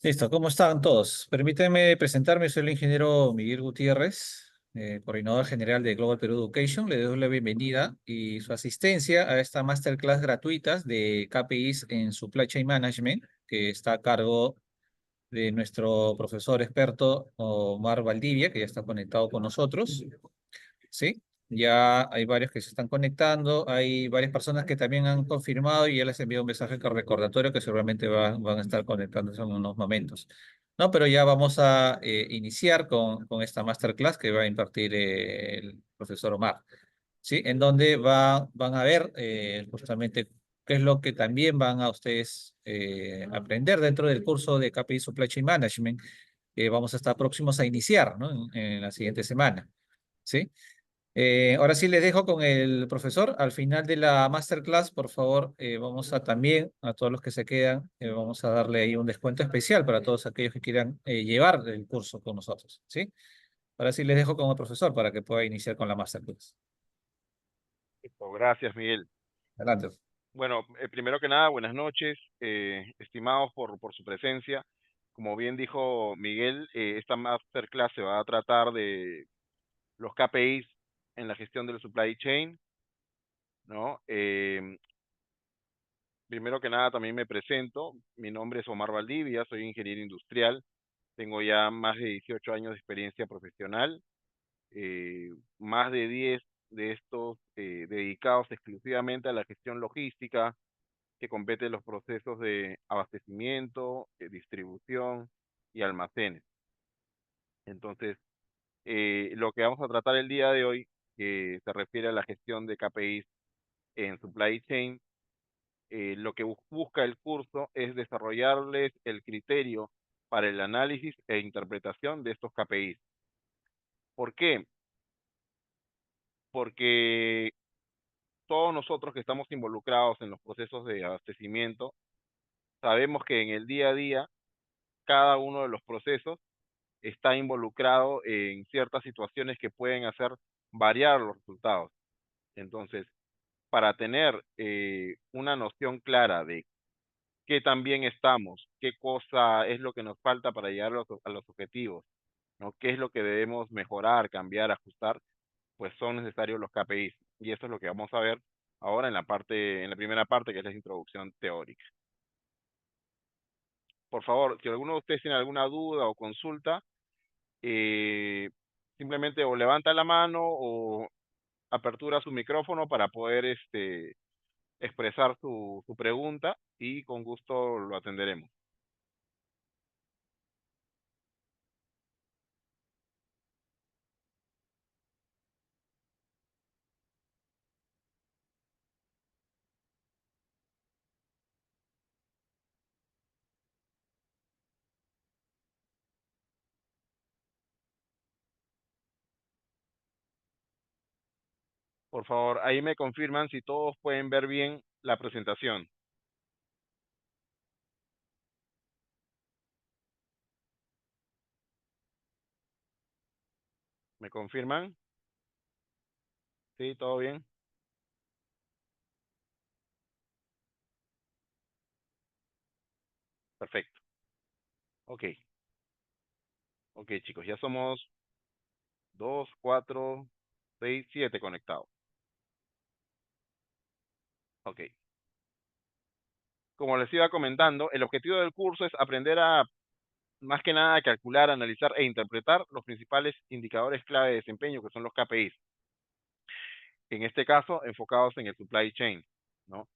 Listo, ¿cómo están todos? Permítanme presentarme, soy el ingeniero Miguel Gutiérrez, coordinador general de Global Peru Education. Le doy la bienvenida y su asistencia a esta masterclass gratuitas de KPIs en Supply Chain Management, que está a cargo de nuestro profesor experto Omar Valdivia, que ya está conectado con nosotros. Sí, ya hay varios que se están conectando, hay varias personas que también han confirmado y ya les enviado un mensaje recordatorio que seguramente van a estar conectándose en unos momentos. No, pero ya vamos a iniciar con esta masterclass que va a impartir el profesor Omar, ¿sí? En donde van a ver justamente qué es lo que también van a ustedes aprender dentro del curso de KPI Supply Chain Management que vamos a estar próximos a iniciar, ¿no? En la siguiente semana, ¿sí? Ahora sí les dejo con el profesor. Al final de la masterclass, por favor, vamos a también, a todos los que se quedan, vamos a darle ahí un descuento especial para todos aquellos que quieran llevar el curso con nosotros, ¿sí? Ahora sí les dejo con el profesor para que pueda iniciar con la masterclass. Listo, gracias, Miguel. Adelante. Bueno, primero que nada, buenas noches, estimados por su presencia. Como bien dijo Miguel, esta masterclass se va a tratar de los KPIs en la gestión del supply chain, ¿no? Primero que nada, también me presento. Mi nombre es Omar Valdivia, soy ingeniero industrial. Tengo ya más de 18 años de experiencia profesional, más de 10 de estos dedicados exclusivamente a la gestión logística que compete los procesos de abastecimiento, distribución y almacenes. Entonces, lo que vamos a tratar el día de hoy, que se refiere a la gestión de KPIs en supply chain, lo que busca el curso es desarrollarles el criterio para el análisis e interpretación de estos KPIs. ¿Por qué? Porque todos nosotros que estamos involucrados en los procesos de abastecimiento, sabemos que en el día a día, cada uno de los procesos está involucrado en ciertas situaciones que pueden hacer variar los resultados. Entonces, para tener una noción clara de qué tan bien estamos, qué cosa es lo que nos falta para llegar a los objetivos, ¿no? ¿Qué es lo que debemos mejorar, cambiar, ajustar? Pues son necesarios los KPIs. Y eso es lo que vamos a ver ahora en la primera parte, que es la introducción teórica. Por favor, si alguno de ustedes tiene alguna duda o consulta, eh, simplemente o levanta la mano o apertura su micrófono para poder expresar su pregunta y con gusto lo atenderemos. Por favor, ahí me confirman si todos pueden ver bien la presentación. ¿Me confirman? Sí, todo bien. Perfecto. Ok, ok chicos, ya somos 2, 4, 6, 7 conectados. Ok. Como les iba comentando, el objetivo del curso es aprender a, más que nada, a calcular, analizar e interpretar los principales indicadores clave de desempeño, que son los KPIs. En este caso, enfocados en el supply chain, ¿no?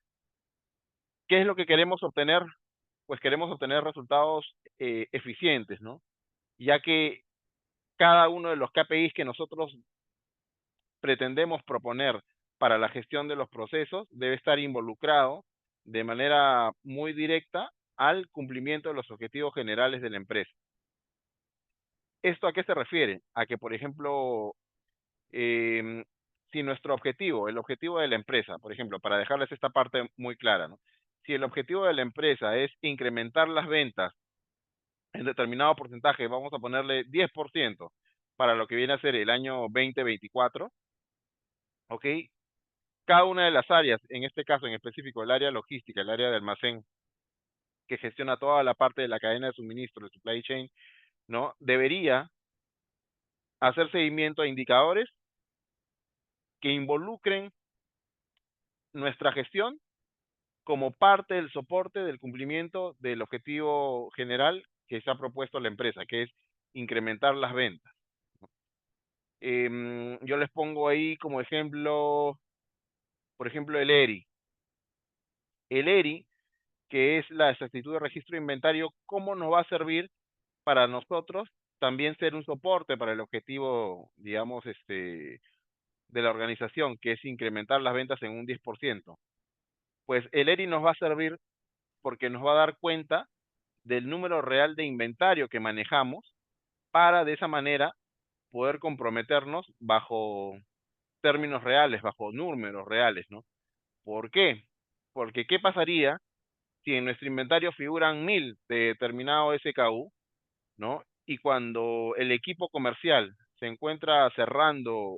¿Qué es lo que queremos obtener? Pues queremos obtener resultados eficientes, ¿no? Ya que cada uno de los KPIs que nosotros pretendemos proponer para la gestión de los procesos debe estar involucrado de manera muy directa al cumplimiento de los objetivos generales de la empresa. ¿Esto a qué se refiere? A que, por ejemplo, eh, si nuestro objetivo, el objetivo de la empresa, por ejemplo, para dejarles esta parte muy clara, ¿no? Si el objetivo de la empresa es incrementar las ventas en determinado porcentaje, vamos a ponerle 10% para lo que viene a ser el año 2024, ¿ok? Cada una de las áreas, en este caso en específico el área logística, el área de almacén, que gestiona toda la parte de la cadena de suministro, el supply chain, ¿no? Debería hacer seguimiento a indicadores que involucren nuestra gestión como parte del soporte del cumplimiento del objetivo general que se ha propuesto la empresa, que es incrementar las ventas. Yo les pongo ahí como ejemplo, por ejemplo, el ERI. El ERI, que es la exactitud de registro de inventario, ¿cómo nos va a servir para nosotros también ser un soporte para el objetivo, digamos, de la organización, que es incrementar las ventas en un 10%? Pues el ERI nos va a servir porque nos va a dar cuenta del número real de inventario que manejamos para de esa manera poder comprometernos bajo términos reales, bajo números reales, ¿no? ¿Por qué? Porque ¿qué pasaría si en nuestro inventario figuran 1000 de determinado SKU, ¿no? Y cuando el equipo comercial se encuentra cerrando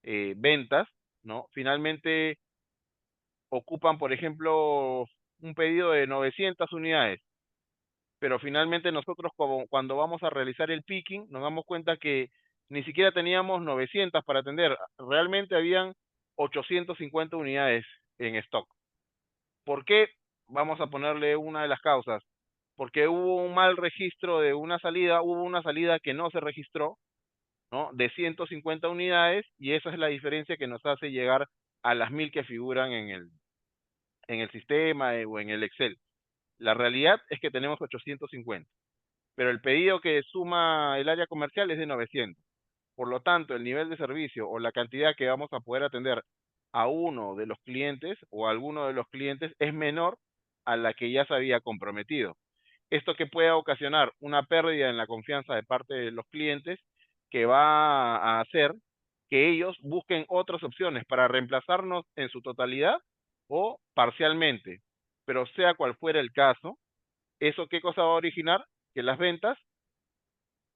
ventas, ¿no? Finalmente ocupan, por ejemplo, un pedido de 900 unidades, pero finalmente nosotros cuando vamos a realizar el picking nos damos cuenta que ni siquiera teníamos 900 para atender, realmente habían 850 unidades en stock. ¿Por qué? Vamos a ponerle una de las causas. Porque hubo un mal registro de una salida, hubo una salida que no se registró, ¿no? De 150 unidades, y esa es la diferencia que nos hace llegar a las 1000 que figuran en el sistema o en el Excel. La realidad es que tenemos 850, pero el pedido que suma el área comercial es de 900. Por lo tanto, el nivel de servicio o la cantidad que vamos a poder atender a uno de los clientes o a alguno de los clientes es menor a la que ya se había comprometido. Esto que puede ocasionar una pérdida en la confianza de parte de los clientes que va a hacer que ellos busquen otras opciones para reemplazarnos en su totalidad o parcialmente. Pero sea cual fuera el caso, ¿eso qué cosa va a originar? Que las ventas,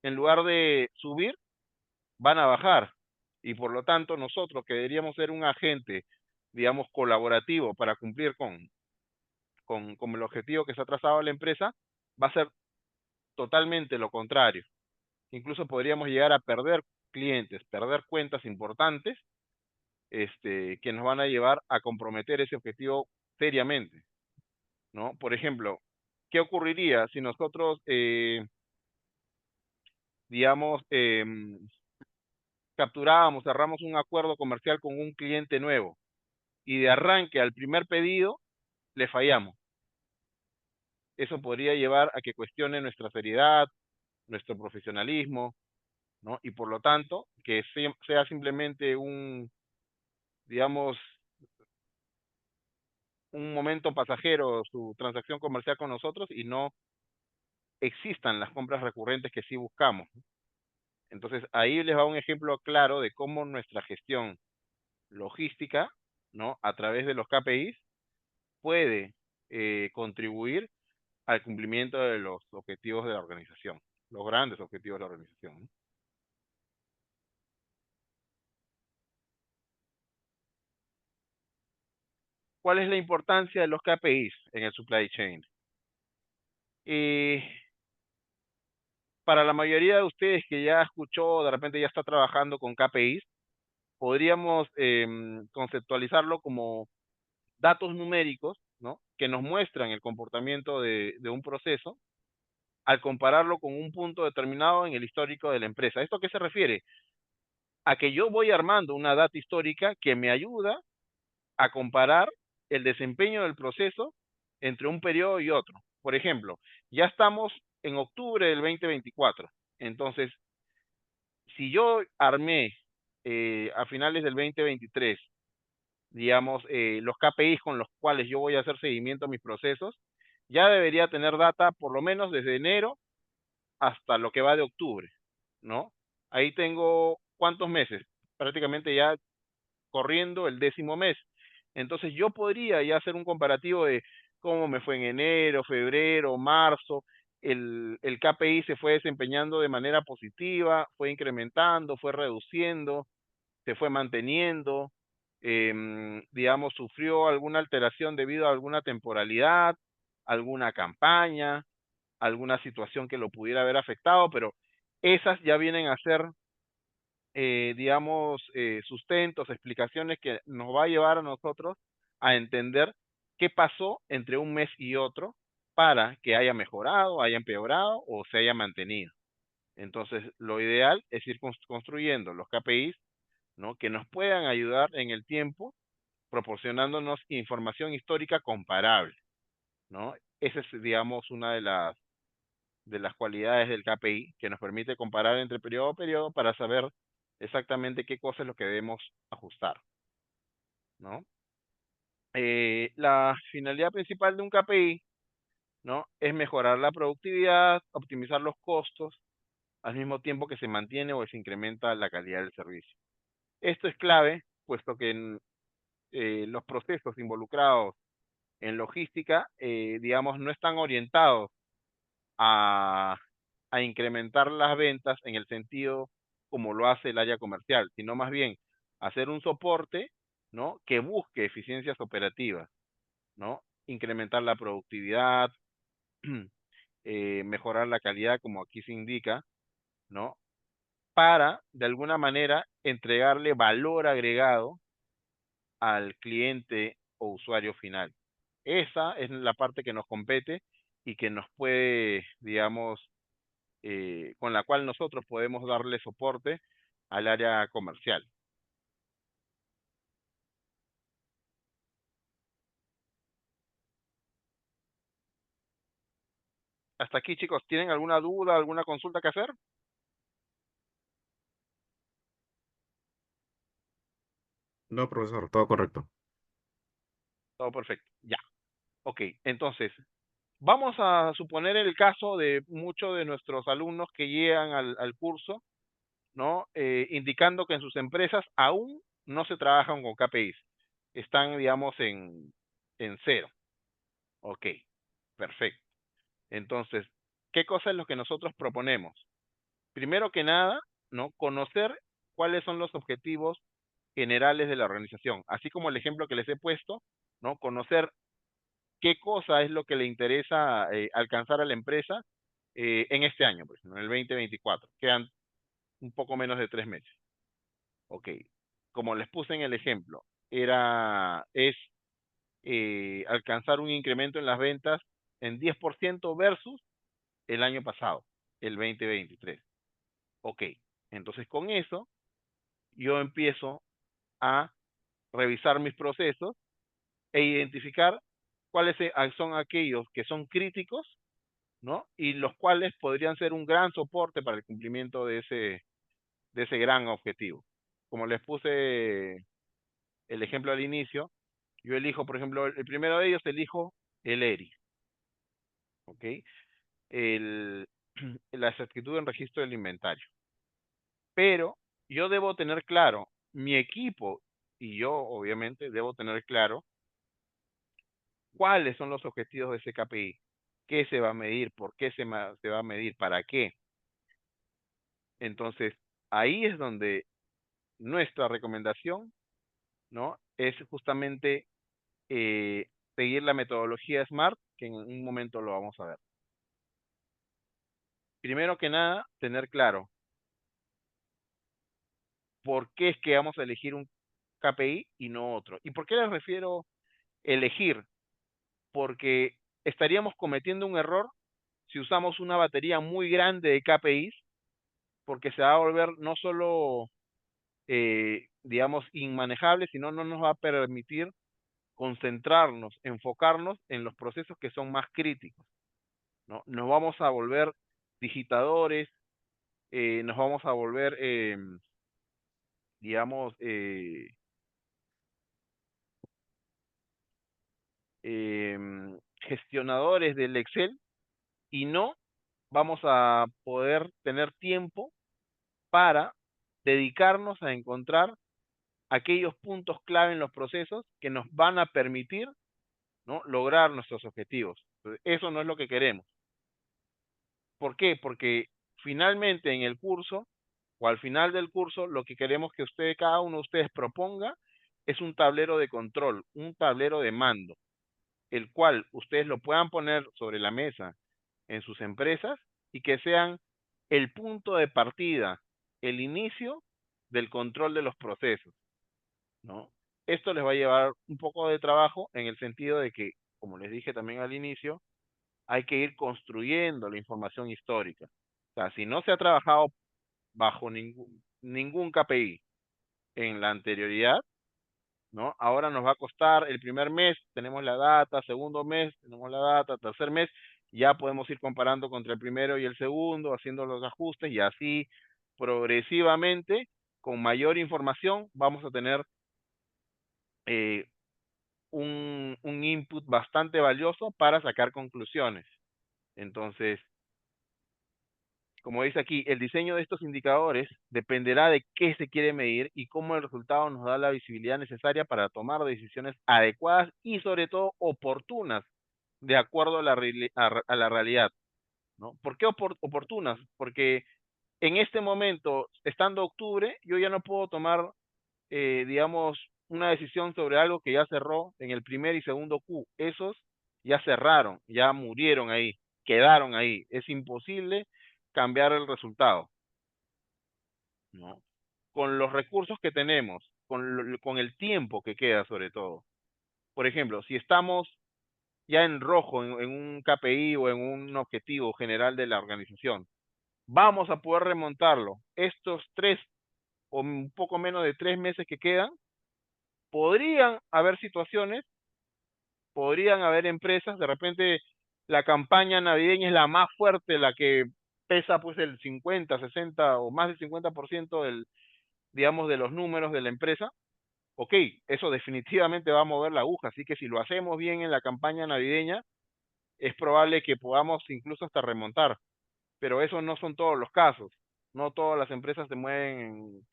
en lugar de subir, van a bajar. Y por lo tanto, nosotros que deberíamos ser un agente, digamos, colaborativo para cumplir con el objetivo que se ha trazado la empresa, va a ser totalmente lo contrario. Incluso podríamos llegar a perder clientes, perder cuentas importantes, que nos van a llevar a comprometer ese objetivo seriamente, ¿no? Por ejemplo, ¿qué ocurriría si nosotros, digamos, capturábamos, cerramos un acuerdo comercial con un cliente nuevo y de arranque al primer pedido le fallamos? Eso podría llevar a que cuestione nuestra seriedad, nuestro profesionalismo, ¿no? Y por lo tanto, que sea simplemente digamos, un momento pasajero su transacción comercial con nosotros y no existan las compras recurrentes que sí buscamos. Entonces, ahí les va un ejemplo claro de cómo nuestra gestión logística, ¿no? A través de los KPIs puede contribuir al cumplimiento de los objetivos de la organización, los grandes objetivos de la organización, ¿no? ¿Cuál es la importancia de los KPIs en el supply chain? Para la mayoría de ustedes que ya escuchó, de repente ya está trabajando con KPIs, podríamos conceptualizarlo como datos numéricos, ¿no? Que nos muestran el comportamiento de un proceso al compararlo con un punto determinado en el histórico de la empresa. ¿Esto a qué se refiere? A que yo voy armando una data histórica que me ayuda a comparar el desempeño del proceso entre un periodo y otro. Por ejemplo, ya estamos en octubre del 2024. Entonces, si yo armé a finales del 2023, digamos, los KPIs con los cuales yo voy a hacer seguimiento a mis procesos, ya debería tener data por lo menos desde enero hasta lo que va de octubre, ¿no? Ahí tengo, ¿cuántos meses? Prácticamente ya corriendo el 10º mes. Entonces yo podría ya hacer un comparativo de cómo me fue en enero, febrero, marzo. El KPI se fue desempeñando de manera positiva, fue incrementando, fue reduciendo, se fue manteniendo, digamos, sufrió alguna alteración debido a alguna temporalidad. alguna campaña, alguna situación que lo pudiera haber afectado, pero esas ya vienen a ser, digamos, sustentos, explicaciones que nos va a llevar a nosotros a entender qué pasó entre un mes y otro para que haya mejorado, haya empeorado o se haya mantenido. Entonces, lo ideal es ir construyendo los KPIs, ¿no? Que nos puedan ayudar en el tiempo, proporcionándonos información histórica comparable, ¿no? Esa es, digamos, una de las cualidades del KPI, que nos permite comparar entre periodo a periodo para saber exactamente qué cosa es lo que debemos ajustar, ¿no? La finalidad principal de un KPI, ¿no? Es mejorar la productividad, optimizar los costos, al mismo tiempo que se mantiene o se incrementa la calidad del servicio. Esto es clave, puesto que los procesos involucrados en logística, digamos, no están orientados a, a incrementar las ventas en el sentido como lo hace el área comercial, sino más bien hacer un soporte, ¿no? Que busque eficiencias operativas, ¿no? Incrementar la productividad, mejorar la calidad, como aquí se indica, ¿no? Para, de alguna manera, entregarle valor agregado al cliente o usuario final. Esa es la parte que nos compete y que nos puede, digamos, con la cual nosotros podemos darle soporte al área comercial. Hasta aquí, chicos, ¿tienen alguna duda, alguna consulta que hacer? No, profesor, todo correcto. Todo perfecto. Ya. Ok, entonces, vamos a suponer el caso de muchos de nuestros alumnos que llegan al curso, ¿no? Indicando que en sus empresas aún no se trabajan con KPIs. Están, digamos, en cero. Ok, perfecto. Entonces, ¿qué cosa es lo que nosotros proponemos? Primero que nada, ¿no? Conocer cuáles son los objetivos generales de la organización, así como el ejemplo que les he puesto, ¿no? Conocer qué cosa es lo que le interesa alcanzar a la empresa en este año, pues, en el 2024. Quedan un poco menos de 3 meses. Ok, como les puse en el ejemplo, es alcanzar un incremento en las ventas en 10% versus el año pasado, el 2023. Ok, entonces con eso yo empiezo a revisar mis procesos e identificar cuáles son aquellos que son críticos, ¿no? Y los cuales podrían ser un gran soporte para el cumplimiento de ese gran objetivo. Como les puse el ejemplo al inicio, yo elijo, por ejemplo, el primero de ellos elijo el ERI, ¿ok? El, la exactitud en registro del inventario. Pero yo debo tener claro, mi equipo y yo obviamente debo tener claro cuáles son los objetivos de ese KPI, qué se va a medir, por qué se va a medir, para qué. Entonces, ahí es donde nuestra recomendación, ¿no? Es justamente seguir la metodología SMART, que en un momento lo vamos a ver. Primero que nada, tener claro por qué es que vamos a elegir un KPI y no otro. ¿Y por qué les refiero elegir? Porque estaríamos cometiendo un error si usamos una batería muy grande de KPIs, porque se va a volver no solo, digamos, inmanejable, sino no nos va a permitir concentrarnos, enfocarnos en los procesos que son más críticos, ¿no? Nos vamos a volver digitadores, nos vamos a volver, digamos, gestionadores del Excel y no vamos a poder tener tiempo para dedicarnos a encontrar aquellos puntos clave en los procesos que nos van a permitir, ¿no? Lograr nuestros objetivos. Entonces, eso no es lo que queremos. ¿Por qué? Porque finalmente en el curso o al final del curso lo que queremos que cada uno de ustedes proponga es un tablero de control, un tablero de mando, el cual ustedes lo puedan poner sobre la mesa en sus empresas y que sean el punto de partida, el inicio del control de los procesos, ¿no? Esto les va a llevar un poco de trabajo en el sentido de que, como les dije también al inicio, hay que ir construyendo la información histórica. O sea, si no se ha trabajado bajo ningún KPI en la anterioridad, ¿no? Ahora nos va a costar el primer mes, tenemos la data, segundo mes, tenemos la data, tercer mes, ya podemos ir comparando contra el primero y el segundo, haciendo los ajustes y así progresivamente, con mayor información, vamos a tener eh, un input bastante valioso para sacar conclusiones. Entonces, como dice aquí, el diseño de estos indicadores dependerá de qué se quiere medir y cómo el resultado nos da la visibilidad necesaria para tomar decisiones adecuadas y sobre todo oportunas de acuerdo a la realidad, ¿no? ¿Por qué oportunas? Porque en este momento, estando octubre, yo ya no puedo tomar, digamos, una decisión sobre algo que ya cerró en el primer y segundo Q. Esos ya cerraron, ya murieron ahí, quedaron ahí. Es imposible cambiar el resultado, ¿no? Con los recursos que tenemos, con el tiempo que queda sobre todo. Por ejemplo, si estamos ya en rojo en un KPI o en un objetivo general de la organización, vamos a poder remontarlo. Estos 3 o un poco menos de 3 meses que quedan, podrían haber situaciones, podrían haber empresas, de repente la campaña navideña es la más fuerte, la que pesa pues el 50, 60 o más del 50% del, digamos, de los números de la empresa. Ok, eso definitivamente va a mover la aguja, así que si lo hacemos bien en la campaña navideña, es probable que podamos incluso hasta remontar, pero eso no son todos los casos. No todas las empresas se mueven,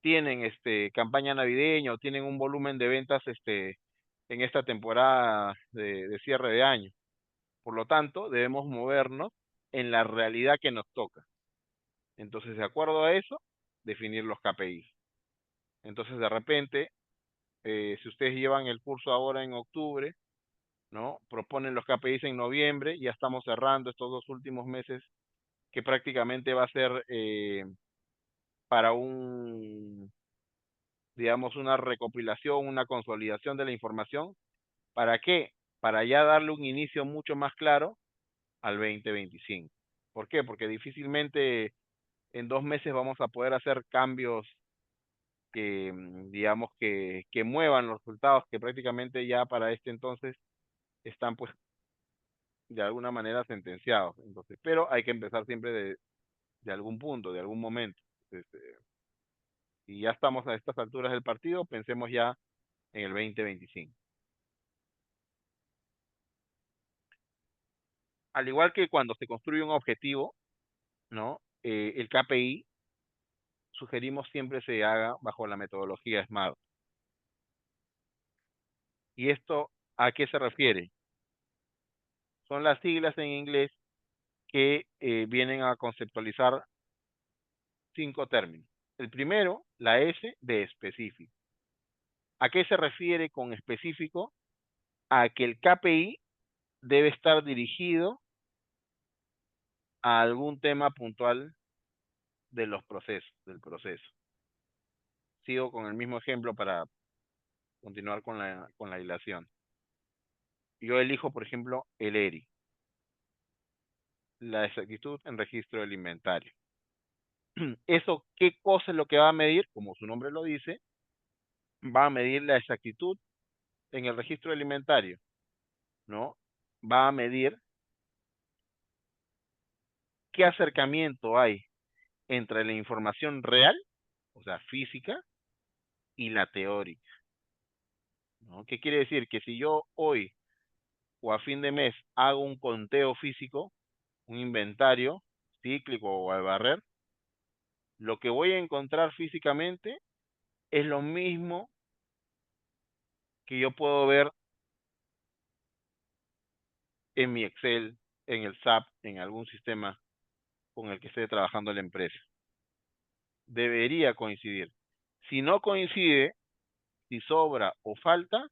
tienen campaña navideña o tienen un volumen de ventas en esta temporada de cierre de año. Por lo tanto, debemos movernos en la realidad que nos toca. Entonces, de acuerdo a eso, definir los KPIs. Entonces, de repente, si ustedes llevan el curso ahora en octubre, ¿no? Proponen los KPIs en noviembre, ya estamos cerrando estos 2 últimos meses, que prácticamente va a ser para digamos, una recopilación, una consolidación de la información. ¿Para qué? Para ya darle un inicio mucho más claro al 2025. ¿Por qué? Porque difícilmente en 2 meses vamos a poder hacer cambios que, digamos, que muevan los resultados que prácticamente ya para este entonces están pues de alguna manera sentenciados. Entonces, pero hay que empezar siempre de algún punto, de algún momento. Y ya estamos a estas alturas del partido, pensemos ya en el 2025. Al igual que cuando se construye un objetivo, ¿no? El KPI sugerimos siempre se haga bajo la metodología SMART. ¿Y esto a qué se refiere? Son las siglas en inglés que vienen a conceptualizar 5 términos. El primero, la S de específico. ¿A qué se refiere con específico? A que el KPI debe estar dirigido a algún tema puntual de los procesos, del proceso. Sigo con el mismo ejemplo para continuar con la hilación. Yo elijo, por ejemplo, el ERI, la exactitud en registro del inventario. ¿Eso qué cosa es lo que va a medir? Como su nombre lo dice, va a medir la exactitud en el registro del inventario, ¿no? Va a medir qué acercamiento hay entre la información real, o sea, física, y la teórica, ¿no? ¿Qué quiere decir? Que si yo hoy o a fin de mes hago un conteo físico, un inventario cíclico o al barrer, lo que voy a encontrar físicamente es lo mismo que yo puedo ver en mi Excel, en el SAP, en algún sistema con el que esté trabajando la empresa. Debería coincidir. Si no coincide, si sobra o falta,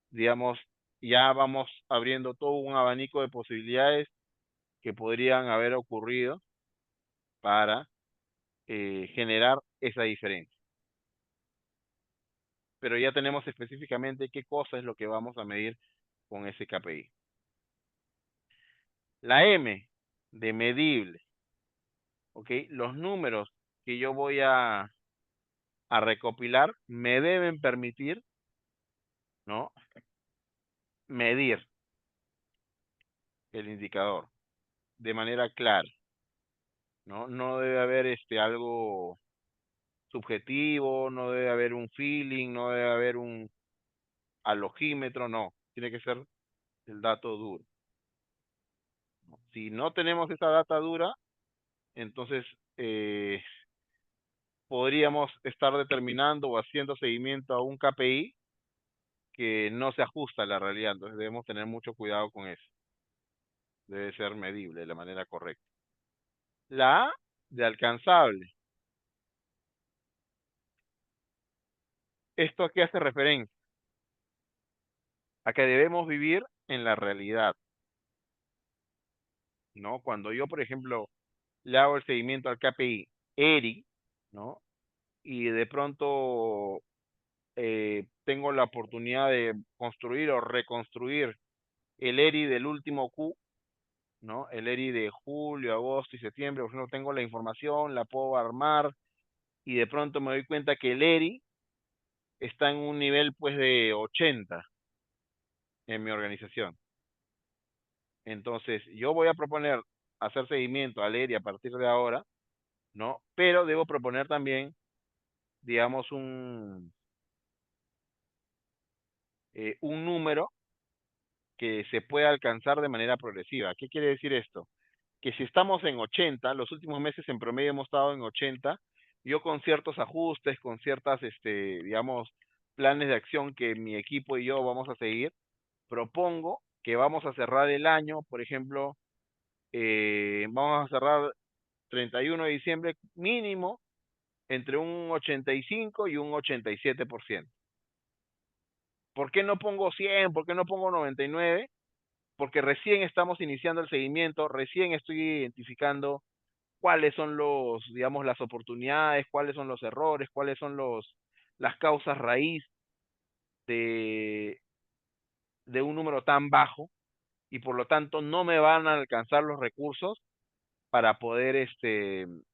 digamos, ya vamos abriendo todo un abanico de posibilidades que podrían haber ocurrido para generar esa diferencia. Pero ya tenemos específicamente qué cosa es lo que vamos a medir con ese KPI. La M de medible, ¿ok? Los números que yo voy a recopilar me deben permitir, ¿no? Medir el indicador de manera clara, ¿no? No debe haber algo subjetivo, no debe haber un feeling, no debe haber un alogímetro, no. Tiene que ser el dato duro. Si no tenemos esa data dura, entonces podríamos estar determinando o haciendo seguimiento a un KPI que no se ajusta a la realidad. Entonces debemos tener mucho cuidado con eso. Debe ser medible de la manera correcta. La A de alcanzable. ¿Esto a qué hace referencia? A que debemos vivir en la realidad, ¿no? Cuando yo, por ejemplo, le hago el seguimiento al KPI ERI, ¿no? Y de pronto tengo la oportunidad de construir o reconstruir el ERI del último Q, ¿no? El ERI de julio, agosto y septiembre, por ejemplo, tengo la información, la puedo armar y de pronto me doy cuenta que el ERI está en un nivel pues de 80 en mi organización. Entonces, yo voy a proponer hacer seguimiento al ERI a partir de ahora, ¿no? Pero debo proponer también, digamos, un número que se pueda alcanzar de manera progresiva. ¿Qué quiere decir esto? Que si estamos en 80, los últimos meses en promedio hemos estado en 80, yo con ciertos ajustes, con ciertas, digamos, planes de acción que mi equipo y yo vamos a seguir, propongo que vamos a cerrar el año, por ejemplo, vamos a cerrar 31 de diciembre mínimo entre un 85 y un 87%. ¿Por qué no pongo 100? ¿Por qué no pongo 99? Porque recién estamos iniciando el seguimiento, recién estoy identificando cuáles son digamos, las oportunidades, cuáles son los errores, cuáles son las causas raíz de, de un número tan bajo y por lo tanto no me van a alcanzar los recursos para poder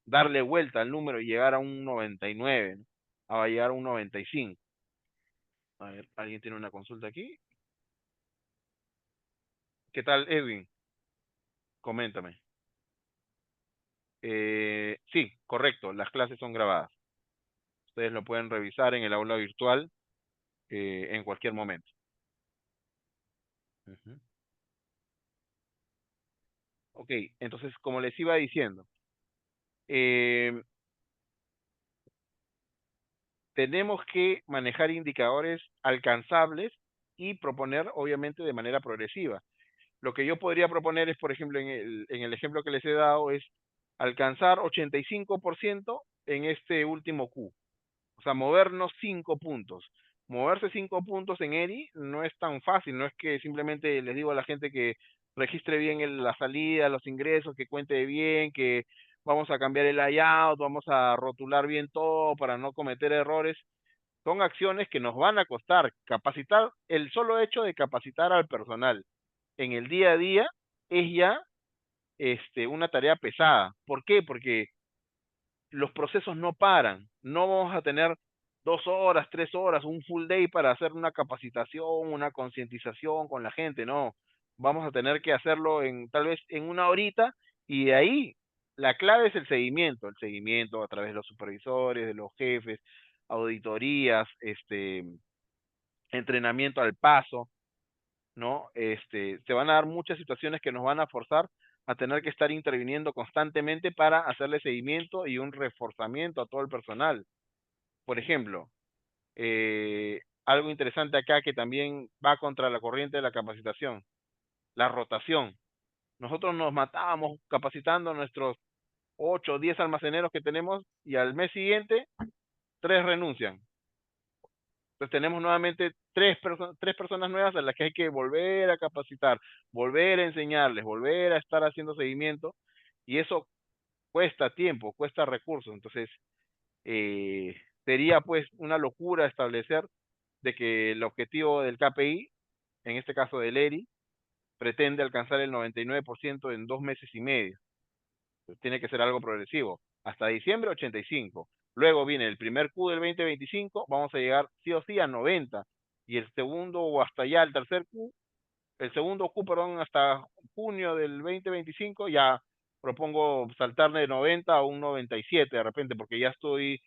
darle vuelta al número y llegar a un 99, ¿no? A llegar a un 95. A ver, ¿alguien tiene una consulta aquí? ¿Qué tal, Edwin? Coméntame. Sí, correcto, las clases son grabadas. Ustedes lo pueden revisar en el aula virtual en cualquier momento. Ujú. Ok, entonces, como les iba diciendo, eh, tenemos que manejar indicadores alcanzables y proponer, obviamente, de manera progresiva. Lo que yo podría proponer es, por ejemplo, en el ejemplo que les he dado, es alcanzar 85% en este último Q. O sea, movernos 5 puntos. Moverse 5 puntos en ERI no es tan fácil, no es que simplemente les digo a la gente que registre bien la salida, los ingresos, que cuente bien, que vamos a cambiar el layout, vamos a rotular bien todo para no cometer errores. Son acciones que nos van a costar. Capacitar, el solo hecho de capacitar al personal en el día a día es ya una tarea pesada. ¿Por qué? Porque los procesos no paran. No vamos a tener 2 horas, 3 horas, un full day para hacer una capacitación, una concientización con la gente, no. Vamos a tener que hacerlo tal vez en una horita y de ahí la clave es el seguimiento a través de los supervisores, de los jefes, auditorías, entrenamiento al paso, ¿no? Se van a dar muchas situaciones que nos van a forzar a tener que estar interviniendo constantemente para hacerle seguimiento y un reforzamiento a todo el personal. Por ejemplo, algo interesante acá que también va contra la corriente de la capacitación, la rotación. Nosotros nos matábamos capacitando a nuestros 8 o 10 almaceneros que tenemos y al mes siguiente 3 renuncian. Entonces tenemos nuevamente tres personas nuevas a las que hay que volver a capacitar, volver a enseñarles, volver a estar haciendo seguimiento, y eso cuesta tiempo, cuesta recursos. Entonces, sería pues una locura establecer de que el objetivo del KPI, en este caso del ERI, pretende alcanzar el 99% en 2 meses y medio. Pues tiene que ser algo progresivo. Hasta diciembre 85. Luego viene el primer Q del 2025, vamos a llegar sí o sí a 90. Y el segundo o hasta ya el tercer Q, el segundo Q, perdón, hasta junio del 2025, ya propongo saltar de 90 a un 97 de repente, porque ya estoy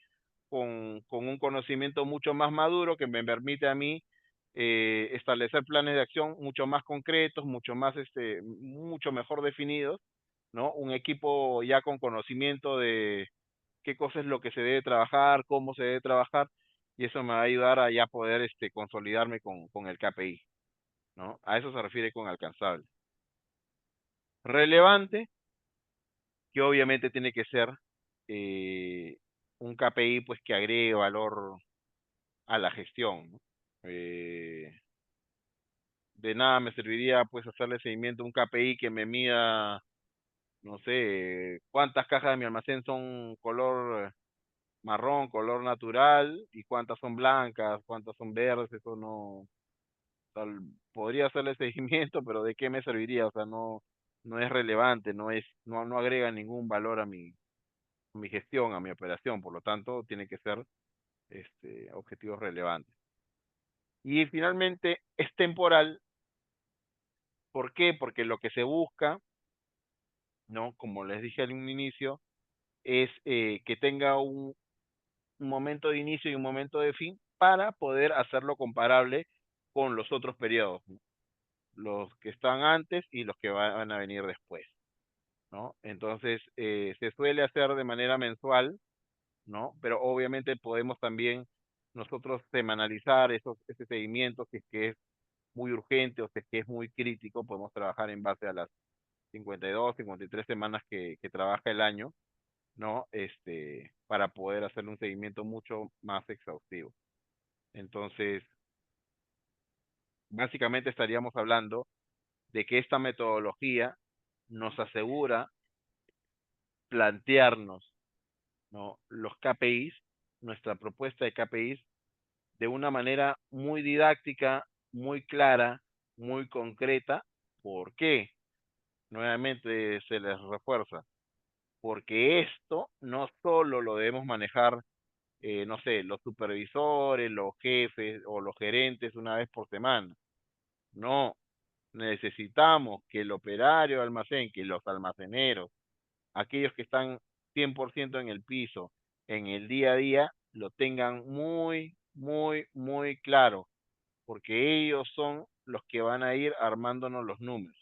con un conocimiento mucho más maduro que me permite a mí establecer planes de acción mucho más concretos, mucho más, mucho mejor definidos, ¿no? Un equipo ya con conocimiento de qué cosa es lo que se debe trabajar, cómo se debe trabajar, y eso me va a ayudar a ya poder consolidarme con el KPI, ¿no? A eso se refiere con alcanzable. Relevante, que obviamente tiene que ser un KPI pues que agregue valor a la gestión, ¿no? De nada me serviría pues hacerle seguimiento a un KPI que me mida, no sé, cuántas cajas de mi almacén son color marrón, color natural, y cuántas son blancas, cuántas son verdes. Eso no, tal, podría hacerle seguimiento, pero ¿de qué me serviría? O sea, no es relevante, no agrega ningún valor a mi gestión, a mi operación. Por lo tanto, tiene que ser objetivos relevantes. Y finalmente es temporal. ¿Por qué? Porque lo que se busca, ¿no? Como les dije al inicio, es que tenga un momento de inicio y un momento de fin para poder hacerlo comparable con los otros periodos, ¿no? Los que están antes y los que van a venir después, ¿no? Entonces, se suele hacer de manera mensual, ¿no? Pero obviamente podemos también nosotros semanalizar ese seguimiento, si es que es muy urgente o si es que es muy crítico. Podemos trabajar en base a las 52, 53 semanas que trabaja el año, ¿no? Para poder hacer un seguimiento mucho más exhaustivo. Entonces, básicamente estaríamos hablando de que esta metodología nos asegura plantearnos, ¿no?, los KPIs, nuestra propuesta de KPIs, de una manera muy didáctica, muy clara, muy concreta. ¿Por qué? Nuevamente se les refuerza, porque esto no solo lo debemos manejar, no sé, los supervisores, los jefes o los gerentes una vez por semana. No, necesitamos que el operario de almacén, que los almaceneros, aquellos que están 100% en el piso, en el día a día, lo tengan muy, muy, muy claro, porque ellos son los que van a ir armándonos los números,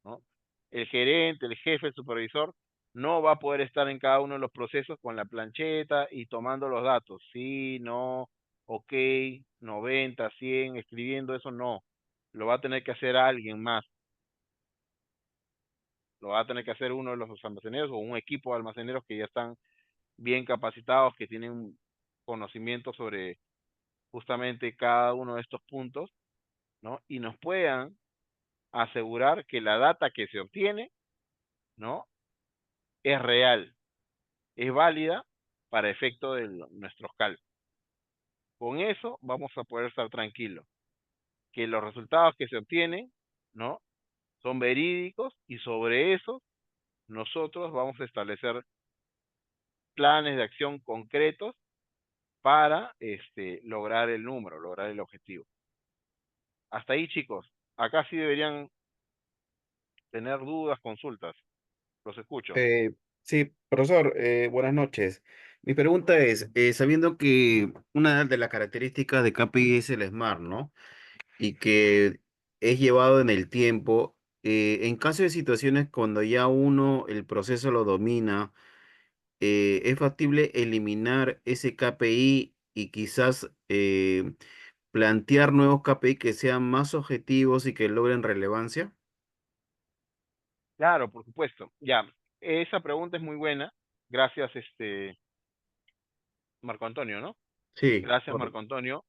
¿no? El gerente, el jefe, el supervisor, no va a poder estar en cada uno de los procesos con la plancheta y tomando los datos. Sí, no, ok, 90, 100, escribiendo eso, no. Lo va a tener que hacer alguien más. Lo va a tener que hacer uno de los almaceneros o un equipo de almaceneros que ya están bien capacitados, que tienen conocimiento sobre justamente cada uno de estos puntos, ¿no? Y nos puedan asegurar que la data que se obtiene, ¿no?, es real, es válida para efecto de nuestros cálculos. Con eso vamos a poder estar tranquilos, que los resultados que se obtienen, ¿no?, son verídicos, y sobre eso nosotros vamos a establecer planes de acción concretos para lograr el número, lograr el objetivo. Hasta ahí, chicos. Acá sí deberían tener dudas, consultas. Los escucho. Eh, sí, profesor, buenas noches. Mi pregunta es, sabiendo que una de las características de KPI es el SMART, ¿no? Y que es llevado en el tiempo, en caso de situaciones cuando ya uno el proceso lo domina, ¿es factible eliminar ese KPI y quizás plantear nuevos KPI que sean más objetivos y que logren relevancia? Claro, por supuesto. Ya, esa pregunta es muy buena. Gracias, Marco Antonio, ¿no? Sí, Gracias, Marco correcto. Antonio.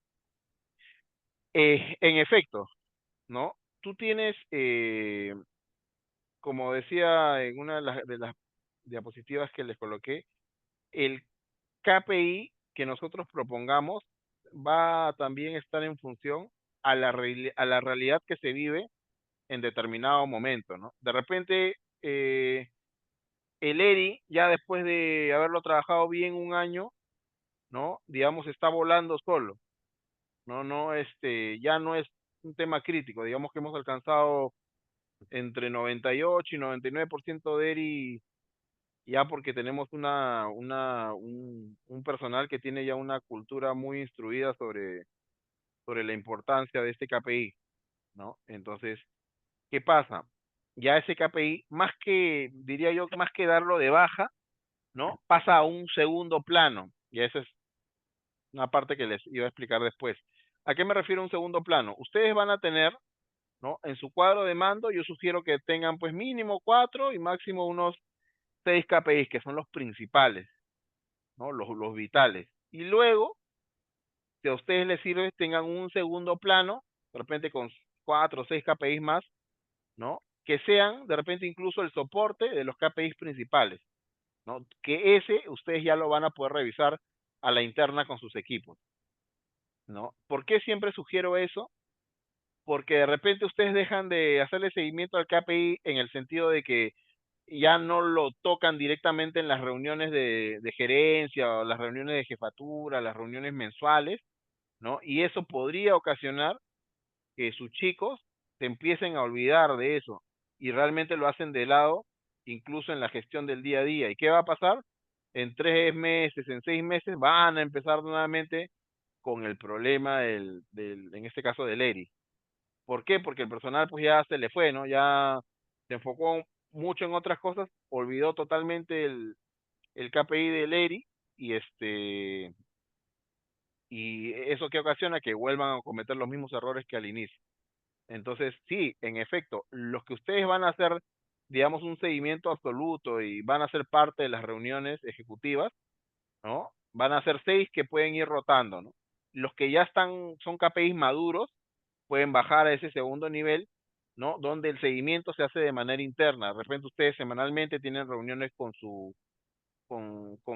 En efecto, ¿no? Tú tienes, como decía en una de las diapositivas que les coloqué, el KPI que nosotros propongamos va a también estar en función a la realidad que se vive en determinado momento, ¿no? De repente, el ERI, ya después de haberlo trabajado bien un año, ¿no? Digamos, está volando solo, ¿no? No, ya no es un tema crítico, digamos que hemos alcanzado entre 98 y 99% de ERI ya porque tenemos un personal que tiene ya una cultura muy instruida sobre la importancia de este KPI, ¿no? Entonces, ¿qué pasa? Ya ese KPI, más que, diría yo, más que darlo de baja, ¿no? Pasa a un segundo plano, y esa es una parte que les iba a explicar después. ¿A qué me refiero a un segundo plano? Ustedes van a tener, ¿no? En su cuadro de mando, yo sugiero que tengan pues mínimo 4 y máximo unos 6 KPIs, que son los principales, ¿no? Los vitales. Y luego, si a ustedes les sirve, tengan un segundo plano, de repente con 4 o 6 KPIs más, ¿no? Que sean de repente incluso el soporte de los KPIs principales, ¿no? Que ese ustedes ya lo van a poder revisar a la interna con sus equipos, ¿no? ¿Por qué siempre sugiero eso? Porque de repente ustedes dejan de hacerle seguimiento al KPI en el sentido de que ya no lo tocan directamente en las reuniones de gerencia o las reuniones de jefatura, las reuniones mensuales, ¿no? Y eso podría ocasionar que sus chicos se empiecen a olvidar de eso y realmente lo hacen de lado, incluso en la gestión del día a día. ¿Y qué va a pasar? En 3 meses, en 6 meses, van a empezar nuevamente con el problema en este caso del ERI. ¿Por qué? Porque el personal pues ya se le fue, ¿no? Ya se enfocó mucho en otras cosas, olvidó totalmente el KPI del ERI y y eso que ocasiona que vuelvan a cometer los mismos errores que al inicio. Entonces, sí, en efecto, los que ustedes van a hacer, digamos, un seguimiento absoluto y van a ser parte de las reuniones ejecutivas, ¿no? Van a ser 6 que pueden ir rotando, ¿no? Los que ya son KPIs maduros, pueden bajar a ese segundo nivel, ¿no? Donde el seguimiento se hace de manera interna. De repente ustedes semanalmente tienen reuniones con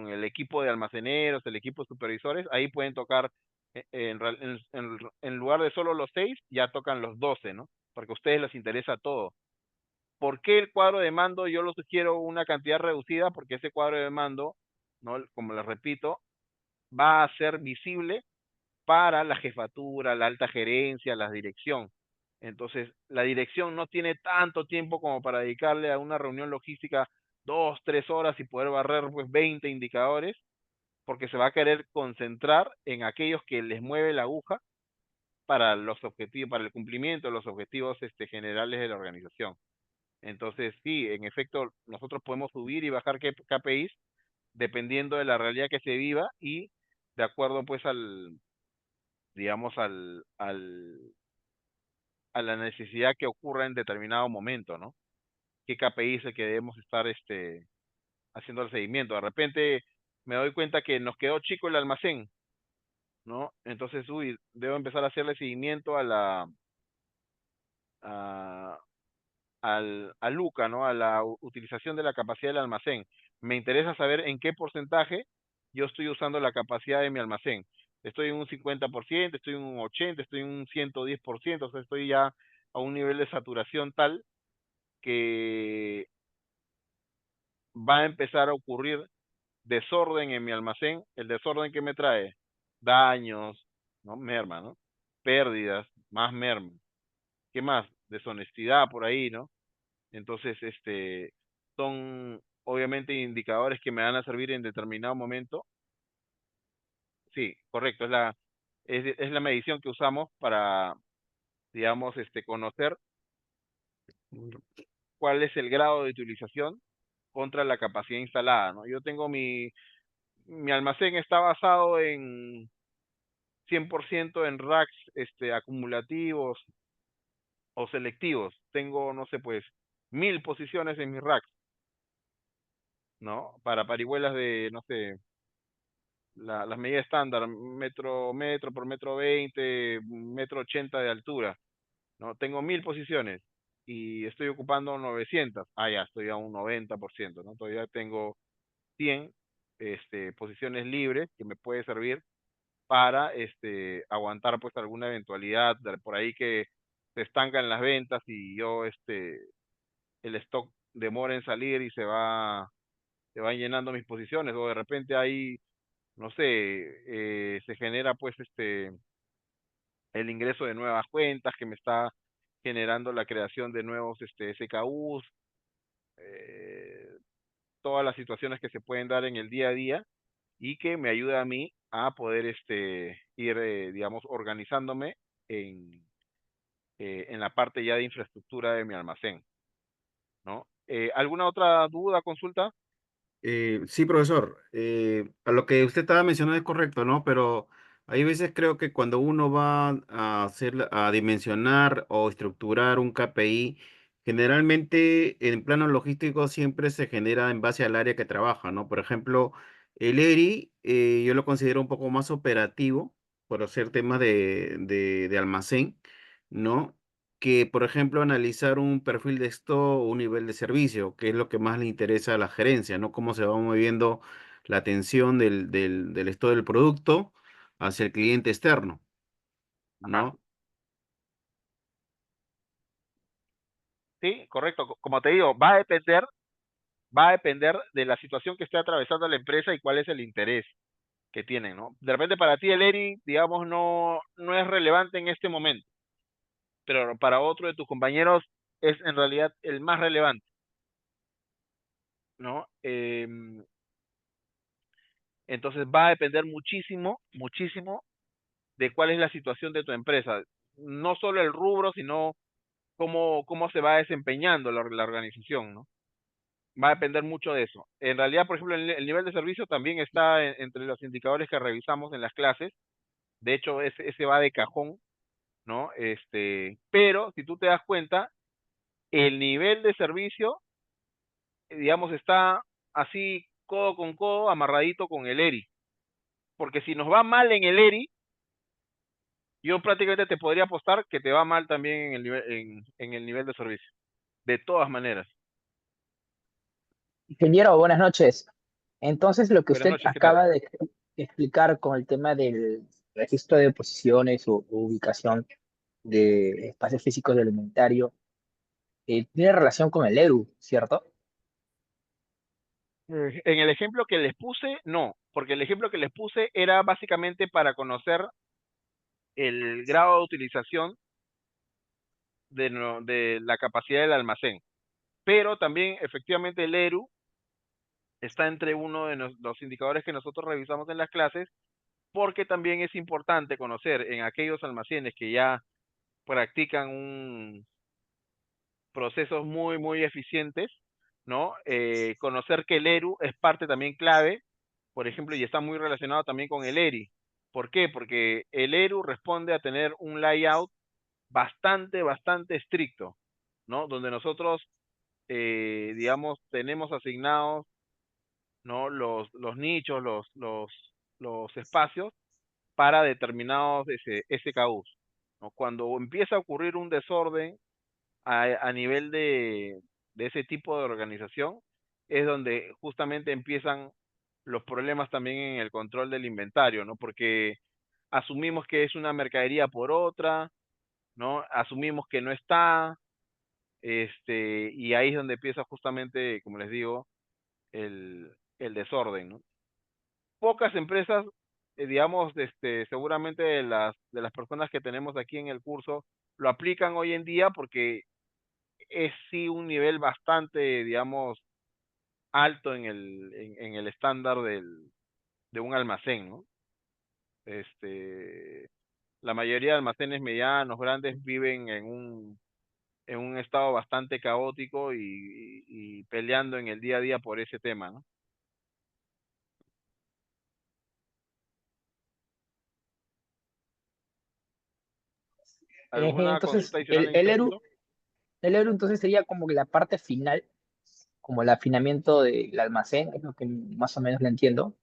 el equipo de almaceneros, el equipo de supervisores, ahí pueden tocar, en lugar de solo los 6, ya tocan los 12, ¿no? Porque a ustedes les interesa todo. ¿Por qué el cuadro de mando? Yo lo sugiero una cantidad reducida, porque ese cuadro de mando, ¿no? Como les repito, va a ser visible para la jefatura, la alta gerencia, la dirección. Entonces, la dirección no tiene tanto tiempo como para dedicarle a una reunión logística 2, 3 horas y poder barrer pues 20 indicadores, porque se va a querer concentrar en aquellos que les mueve la aguja para los objetivos, para el cumplimiento de los objetivos generales de la organización. Entonces, sí, en efecto, nosotros podemos subir y bajar KPIs dependiendo de la realidad que se viva y de acuerdo pues digamos, a la necesidad que ocurra en determinado momento, ¿no? ¿Qué KPI es el que debemos estar haciendo el seguimiento? De repente me doy cuenta que nos quedó chico el almacén, ¿no? Entonces, uy, debo empezar a hacerle seguimiento a, a Luca, ¿no? A la utilización de la capacidad del almacén. Me interesa saber en qué porcentaje yo estoy usando la capacidad de mi almacén. Estoy en un 50%, estoy en un 80%, estoy en un 110%, o sea, estoy ya a un nivel de saturación tal que va a empezar a ocurrir desorden en mi almacén. El desorden que me trae daños, ¿no? Merma, ¿no? Pérdidas, más merma. ¿Qué más? Deshonestidad por ahí, ¿no? Entonces, son obviamente indicadores que me van a servir en determinado momento. Sí, correcto, es la medición que usamos para, digamos, conocer cuál es el grado de utilización contra la capacidad instalada, ¿no? Yo tengo mi almacén está basado en 100% en racks, acumulativos o selectivos. Tengo, no sé, pues, 1000 posiciones en mis racks, ¿no? Para parihuelas de, no sé, las medidas estándar, metro por metro 20, metro 80 de altura, ¿no? Tengo 1000 posiciones y estoy ocupando 900. Ah, ya, estoy a un 90%, ¿no? Todavía tengo 100 posiciones libres que me puede servir para aguantar pues alguna eventualidad por ahí que se estancan las ventas y yo el stock demora en salir y se van llenando mis posiciones, o de repente ahí, no sé, se genera pues el ingreso de nuevas cuentas que me está generando la creación de nuevos SKUs, eh, todas las situaciones que se pueden dar en el día a día y que me ayuda a mí a poder ir, digamos, organizándome en, en la parte ya de infraestructura de mi almacén, ¿no? ¿Alguna otra duda, consulta? Sí, profesor. A lo que usted estaba mencionando es correcto, ¿no? Pero hay veces creo que cuando uno va a hacer, a dimensionar o estructurar un KPI, generalmente en plano logístico siempre se genera en base al área que trabaja, ¿no? Por ejemplo, el ERI yo lo considero un poco más operativo por hacer temas de almacén, ¿no? Que, por ejemplo, analizar un perfil de stock o un nivel de servicio, que es lo que más le interesa a la gerencia, ¿no? Cómo se va moviendo la atención del stock del producto hacia el cliente externo, Ajá. ¿no? Sí, correcto. Como te digo, va a depender de la situación que esté atravesando la empresa y cuál es el interés que tienen, ¿no? De repente para ti el ERI, digamos, no es relevante en este momento, pero para otro de tus compañeros es en realidad el más relevante, ¿no? Entonces va a depender muchísimo, muchísimo de cuál es la situación de tu empresa. No solo el rubro, sino cómo se va desempeñando la organización, ¿no? Va a depender mucho de eso. En realidad, por ejemplo, el nivel de servicio también está entre los indicadores que revisamos en las clases. De hecho, ese va de cajón, ¿no? Pero si tú te das cuenta, el nivel de servicio, digamos, está así codo con codo, amarradito con el ERI. Porque si nos va mal en el ERI, yo prácticamente te podría apostar que te va mal también en el nivel de servicio. De todas maneras. Ingeniero, buenas noches. Entonces, lo que Buenas usted noches, ¿qué tal? acaba de explicar con el tema del registro de posiciones o ubicación de espacios físicos del inventario, tiene relación con el ERU, ¿cierto? En el ejemplo que les puse, no, porque el ejemplo que les puse era básicamente para conocer el grado de utilización de la capacidad del almacén. Pero también, efectivamente, el ERU está entre uno de los indicadores que nosotros revisamos en las clases, porque también es importante conocer en aquellos almacenes que ya practican procesos muy, muy eficientes, ¿no? Conocer que el ERU es parte también clave, por ejemplo, y está muy relacionado también con el ERI. ¿Por qué? Porque el ERU responde a tener un layout bastante, bastante estricto, ¿no? Donde nosotros, digamos, tenemos asignados, ¿no? Los nichos, los espacios para determinados SKUs, ¿no? Cuando empieza a ocurrir un desorden a nivel de ese tipo de organización, es donde justamente empiezan los problemas también en el control del inventario, ¿no? Porque asumimos que es una mercadería por otra, ¿no? Asumimos que no está, y ahí es donde empieza justamente, como les digo, el desorden, ¿no? Pocas empresas, digamos, seguramente de las personas que tenemos aquí en el curso, lo aplican hoy en día porque es sí un nivel bastante, digamos, alto en el estándar de un almacén, ¿no? Este, la mayoría de almacenes medianos, grandes, viven en un estado bastante caótico y peleando en el día a día por ese tema, ¿no? ¿Alguna Entonces, consulta adicional en el este ERU, punto? el ERU entonces sería como que la parte final, como el afinamiento del almacén, es lo que más o menos le entiendo.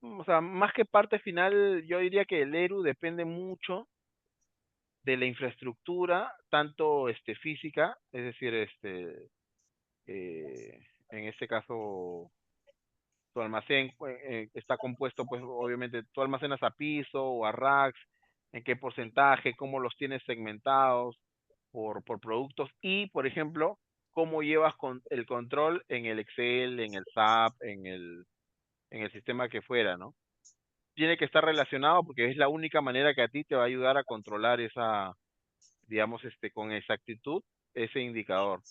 O sea, más que parte final, yo diría que el ERU depende mucho de la infraestructura, tanto física, es decir, en este caso tu almacén está compuesto, pues obviamente tú almacenas a piso o a racks, en qué porcentaje, cómo los tienes segmentados por productos y, por ejemplo, cómo llevas el control en el Excel, en el SAP, en el sistema que fuera, ¿no? Tiene que estar relacionado porque es la única manera que a ti te va a ayudar a controlar esa, digamos, con exactitud ese indicador,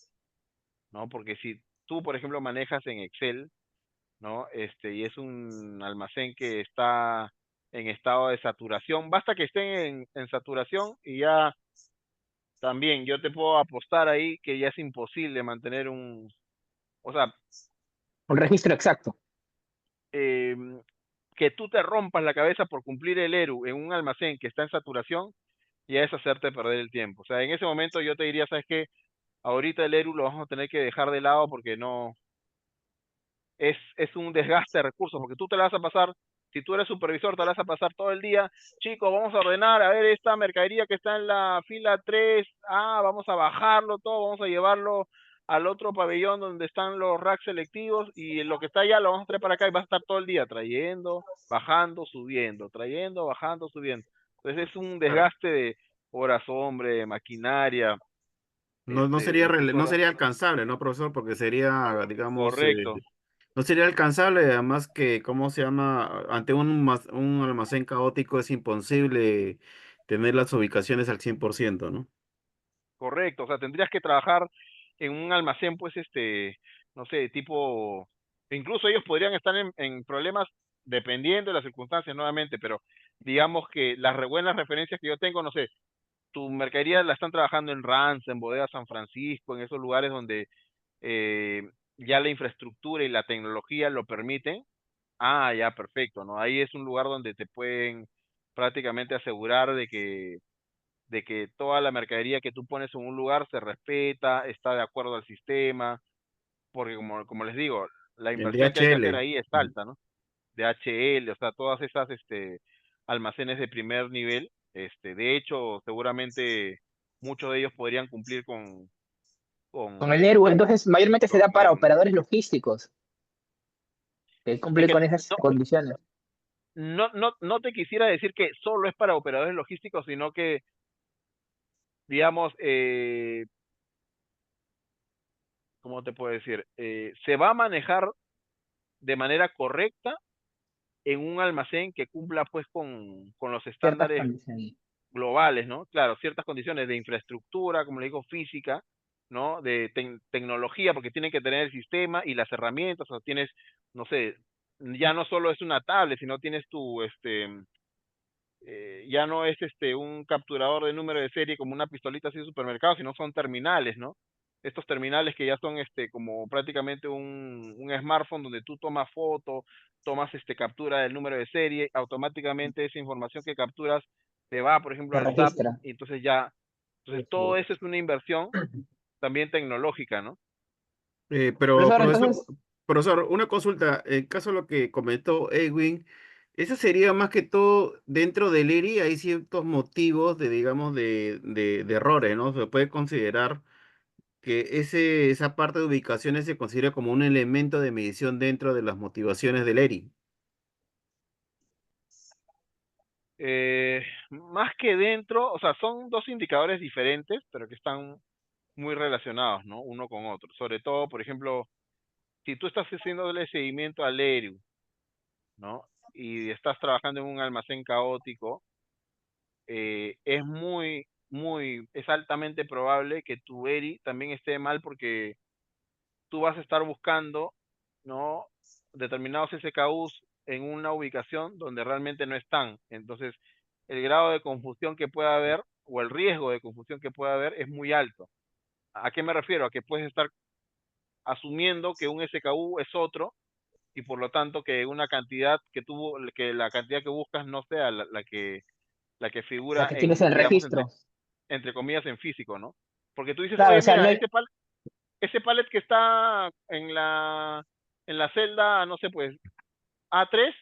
¿no? Porque si tú, por ejemplo, manejas en Excel, ¿no? Y es un almacén que está en estado de saturación, basta que estén en saturación y ya también yo te puedo apostar ahí que ya es imposible mantener o sea, Un registro exacto. em, que tú te rompas la cabeza por cumplir el ERU en un almacén que está en saturación, ya es hacerte perder el tiempo. O sea, en ese momento yo te diría, ¿sabes qué? Ahorita el ERU lo vamos a tener que dejar de lado porque no, es un desgaste de recursos, porque tú te la vas a pasar, si tú eres supervisor, te la vas a pasar todo el día, chicos, vamos a ordenar, a ver esta mercadería que está en la fila 3, vamos a bajarlo todo, vamos a llevarlo al otro pabellón donde están los racks selectivos y lo que está allá lo vamos a traer para acá y vas a estar todo el día trayendo, bajando, subiendo, trayendo, bajando, subiendo. Entonces es un Claro. desgaste de horas hombre, de maquinaria, No incluso sería alcanzable, ¿no, profesor? Porque sería, digamos, correcto. no sería alcanzable, además que, ¿cómo se llama? Ante un almacén caótico es imposible tener las ubicaciones al 100%, ¿no? Correcto, o sea, tendrías que trabajar en un almacén, pues, no sé, tipo, incluso ellos podrían estar en problemas dependiendo de las circunstancias nuevamente, pero digamos que las buenas referencias que yo tengo, no sé, tu mercadería la están trabajando en Rance, en Bodega San Francisco, en esos lugares donde eh, ya la infraestructura y la tecnología lo permiten. Ya, perfecto, ¿no? Ahí es un lugar donde te pueden prácticamente asegurar de que toda la mercadería que tú pones en un lugar se respeta, está de acuerdo al sistema, porque como les digo, la En inversión que hay que hacer DHL. ahí es Ujú. alta, ¿no? DHL, o sea, todas esas almacenes de primer nivel, de hecho, seguramente muchos de ellos podrían cumplir Con el con, ERU, entonces, mayormente se da con para el, operadores logísticos, que es cumplen que con esas no, condiciones. no te quisiera decir que solo es para operadores logísticos, sino que, digamos, ¿cómo te puedo decir? Se va a manejar de manera correcta en un almacén que cumpla pues con los Ciertas estándares condiciones. globales, ¿no? Claro, ciertas condiciones de infraestructura, como le digo, física, ¿no? De tecnología, porque tienen que tener el sistema y las herramientas, o sea, tienes, no sé, ya no solo es una tablet, sino tienes ya no es un capturador de número de serie como una pistolita así de supermercado, sino son terminales, ¿no? Estos terminales que ya son como prácticamente un smartphone donde tú tomas foto, tomas captura del número de serie, automáticamente esa información que capturas te va, por ejemplo, Se al SAP, registra. y entonces ya, entonces todo eso es una inversión también tecnológica, ¿no? Pero, Profesor, entonces, profesor, una consulta. En caso de lo que comentó Edwin, eso sería más que todo dentro del ERI, hay ciertos motivos de, digamos, de errores, ¿no? Se puede considerar que esa parte de ubicaciones se considera como un elemento de medición dentro de las motivaciones del ERI. Más que dentro, o sea, son dos indicadores diferentes, pero que están muy relacionados, ¿no? Uno con otro. Sobre todo, por ejemplo, si tú estás haciéndole seguimiento al ERU, ¿no? Y estás trabajando en un almacén caótico, es altamente probable que tu ERI también esté mal porque tú vas a estar buscando, ¿no? Determinados SKUs en una ubicación donde realmente no están. Entonces, el grado de confusión que pueda haber o el riesgo de confusión que pueda haber es muy alto. ¿A qué me refiero? A que puedes estar asumiendo que un SKU es otro y por lo tanto que una cantidad que la cantidad que buscas no sea la que la figura que tienes en, en digamos, registro. entre comillas en físico, ¿no? Porque tú dices, Claro, o oye, sea, no mira, hay, ese pallet que está en la celda, no sé, pues A3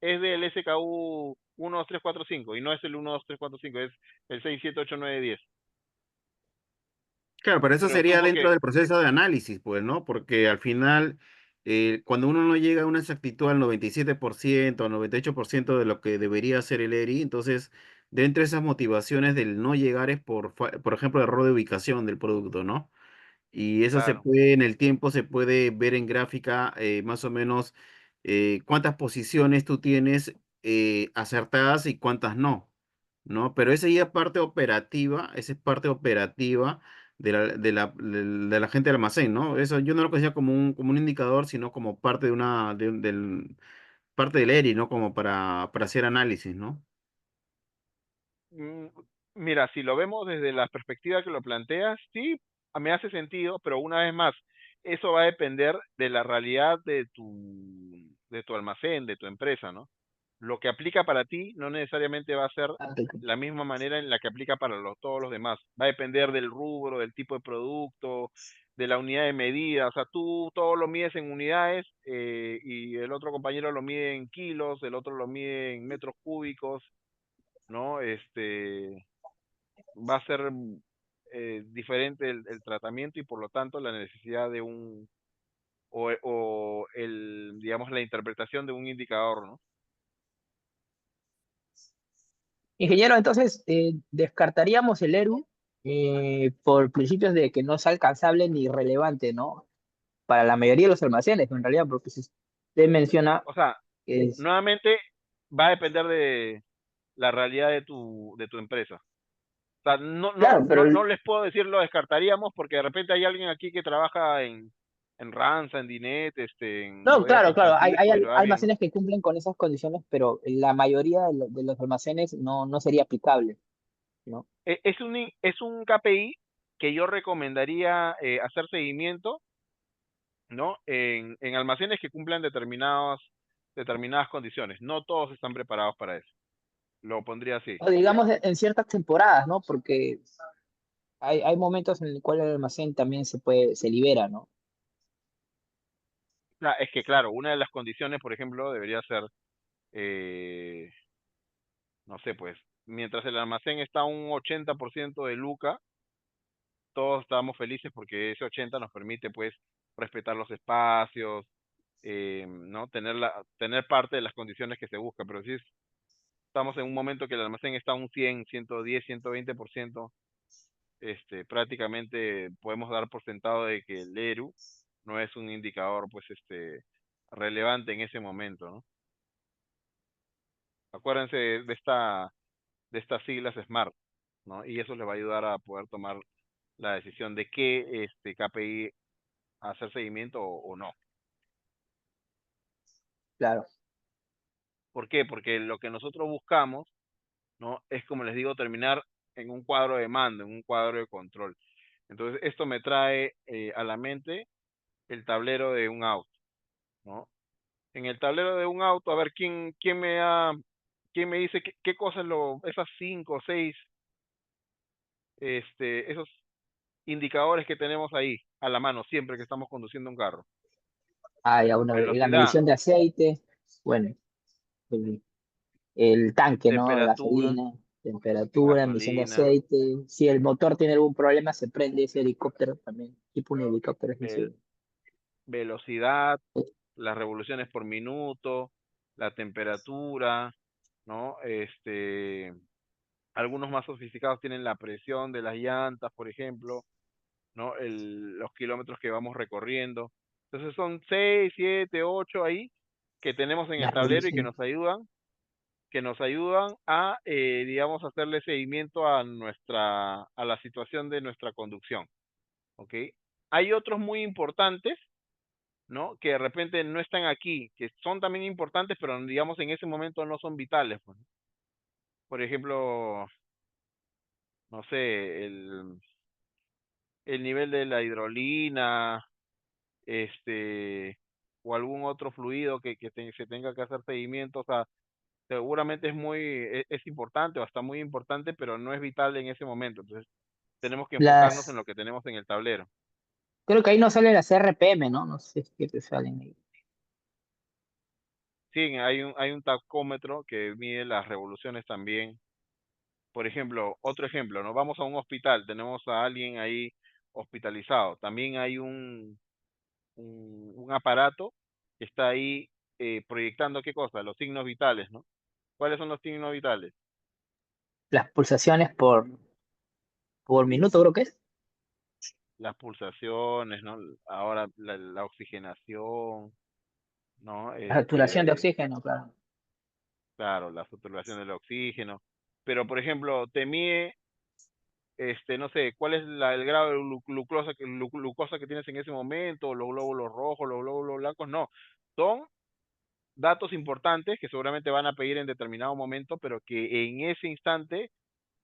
es del SKU 1, 2, 3, 4, 5 y no es el 1, 2, 3, 4, 5, es el 6, 7, 8, 9, 10. Claro, pero eso Pero tú sería dentro porque, del proceso de análisis, pues, ¿no? Porque al final, cuando uno no llega a una exactitud al 97%, al 98% de lo que debería ser el ERI, entonces, dentro de esas motivaciones del no llegar es por ejemplo, error de ubicación del producto, ¿no? Y eso se claro, puede, en el tiempo se puede ver en gráfica más o menos cuántas posiciones tú tienes acertadas y cuántas no, ¿no? Pero esa ya parte operativa, esa es parte operativa de la gente del almacén, ¿no? Eso yo no lo conocía como un indicador, sino como parte de parte del ERI, ¿no? Como para hacer análisis, ¿no? mm, mira, si lo vemos desde la perspectiva que lo planteas, sí, me hace sentido, pero una vez más, eso va a depender de la realidad de tu almacén, de tu empresa, ¿no? Lo que aplica para ti no necesariamente va a ser la misma manera en la que aplica para todos los demás. Va a depender del rubro, del tipo de producto, de la unidad de medida. O sea, tú todo lo mides en unidades y el otro compañero lo mide en kilos, el otro lo mide en metros cúbicos, ¿no? Va a ser diferente el tratamiento y por lo tanto la necesidad de digamos, la interpretación de un indicador, ¿no? Ingeniero, entonces, descartaríamos el ERU por principios de que no es alcanzable ni relevante, ¿no? Para la mayoría de los almacenes, en realidad, porque si usted menciona O sea, que es, nuevamente va a depender de la realidad de tu empresa. O sea, claro, pero no les puedo decir lo descartaríamos porque de repente hay alguien aquí que trabaja en Ranza, en Dinet, en no, Bodegas claro, San claro, Francisco y le va bien, ¿no? almacenes que cumplen con esas condiciones, pero la mayoría de los almacenes no sería aplicable, ¿no? Es un KPI que yo recomendaría hacer seguimiento, ¿no? En almacenes que cumplan determinadas condiciones. No todos están preparados para eso. Lo pondría así. O digamos en ciertas temporadas, ¿no? Porque hay momentos en el cual el almacén también se libera, ¿no? Es que, claro, una de las condiciones, por ejemplo, debería ser, eh, no sé, pues, mientras el almacén está a un 80% de Luca, todos estamos felices porque ese 80 nos permite, pues, respetar los espacios, ¿no? Tener parte de las condiciones que se busca. Pero si estamos en un momento que el almacén está a un 100, 110, 120%, prácticamente podemos dar por sentado de que el ERU no es un indicador, pues, relevante en ese momento, ¿no? Acuérdense de estas siglas SMART, ¿no? Y eso les va a ayudar a poder tomar la decisión de qué KPI hacer seguimiento o no. Claro, ¿Por qué? Porque lo que nosotros buscamos, ¿no? Es, como les digo, terminar en un cuadro de mando, en un cuadro de control. Entonces, esto me trae a la mente el tablero de un auto, ¿no? En el tablero de un auto, a ver, quién me dice qué cosas esas 5 o 6, esos indicadores que tenemos ahí a la mano siempre que estamos conduciendo un carro? hay la Velocidad, medición de aceite, bueno, el, el tanque, ¿no? De temperatura, gasolina, temperatura, emisión de gasolina, aceite. Si el motor tiene algún problema, se prende ese helicóptero también, tipo un helicóptero, es vel- decir. velocidad, las revoluciones por minuto, la temperatura, ¿no? Algunos más sofisticados tienen la presión de las llantas, por ejemplo, ¿no? Los kilómetros que vamos recorriendo. Entonces son 6, 7, 8 ahí que tenemos en el Las tablero y revoluciones. que nos ayudan a, digamos, hacerle seguimiento a la situación de nuestra conducción, ¿ok? Hay otros muy importantes, ¿no? Que de repente no están aquí, que son también importantes, pero digamos en ese momento no son vitales, pues. Por ejemplo, no sé, el nivel de la hidrolina, o algún otro fluido se tenga que hacer seguimiento. O sea, seguramente es importante o hasta muy importante, pero no es vital en ese momento. Entonces, tenemos que enfocarnos en Las, lo que tenemos en el tablero. creo que ahí no salen las RPM, ¿no? No sé qué te salen ahí. Sí, hay un tacómetro que mide las revoluciones también. Por ejemplo, otro ejemplo, ¿no? Vamos a un hospital, tenemos a alguien ahí hospitalizado. También hay un aparato que está ahí proyectando qué cosa, los signos vitales, ¿no? ¿Cuáles son los signos vitales? Las pulsaciones por minuto, creo que es. Las pulsaciones, ¿no? Ahora la oxigenación, ¿no? La saturación de oxígeno, claro. Claro, la saturación del oxígeno. Pero, por ejemplo, te mide, no sé, cuál es el grado de glucosa que tienes en ese momento, los glóbulos rojos, los glóbulos blancos, no. Son datos importantes que seguramente van a pedir en determinado momento, pero que en ese instante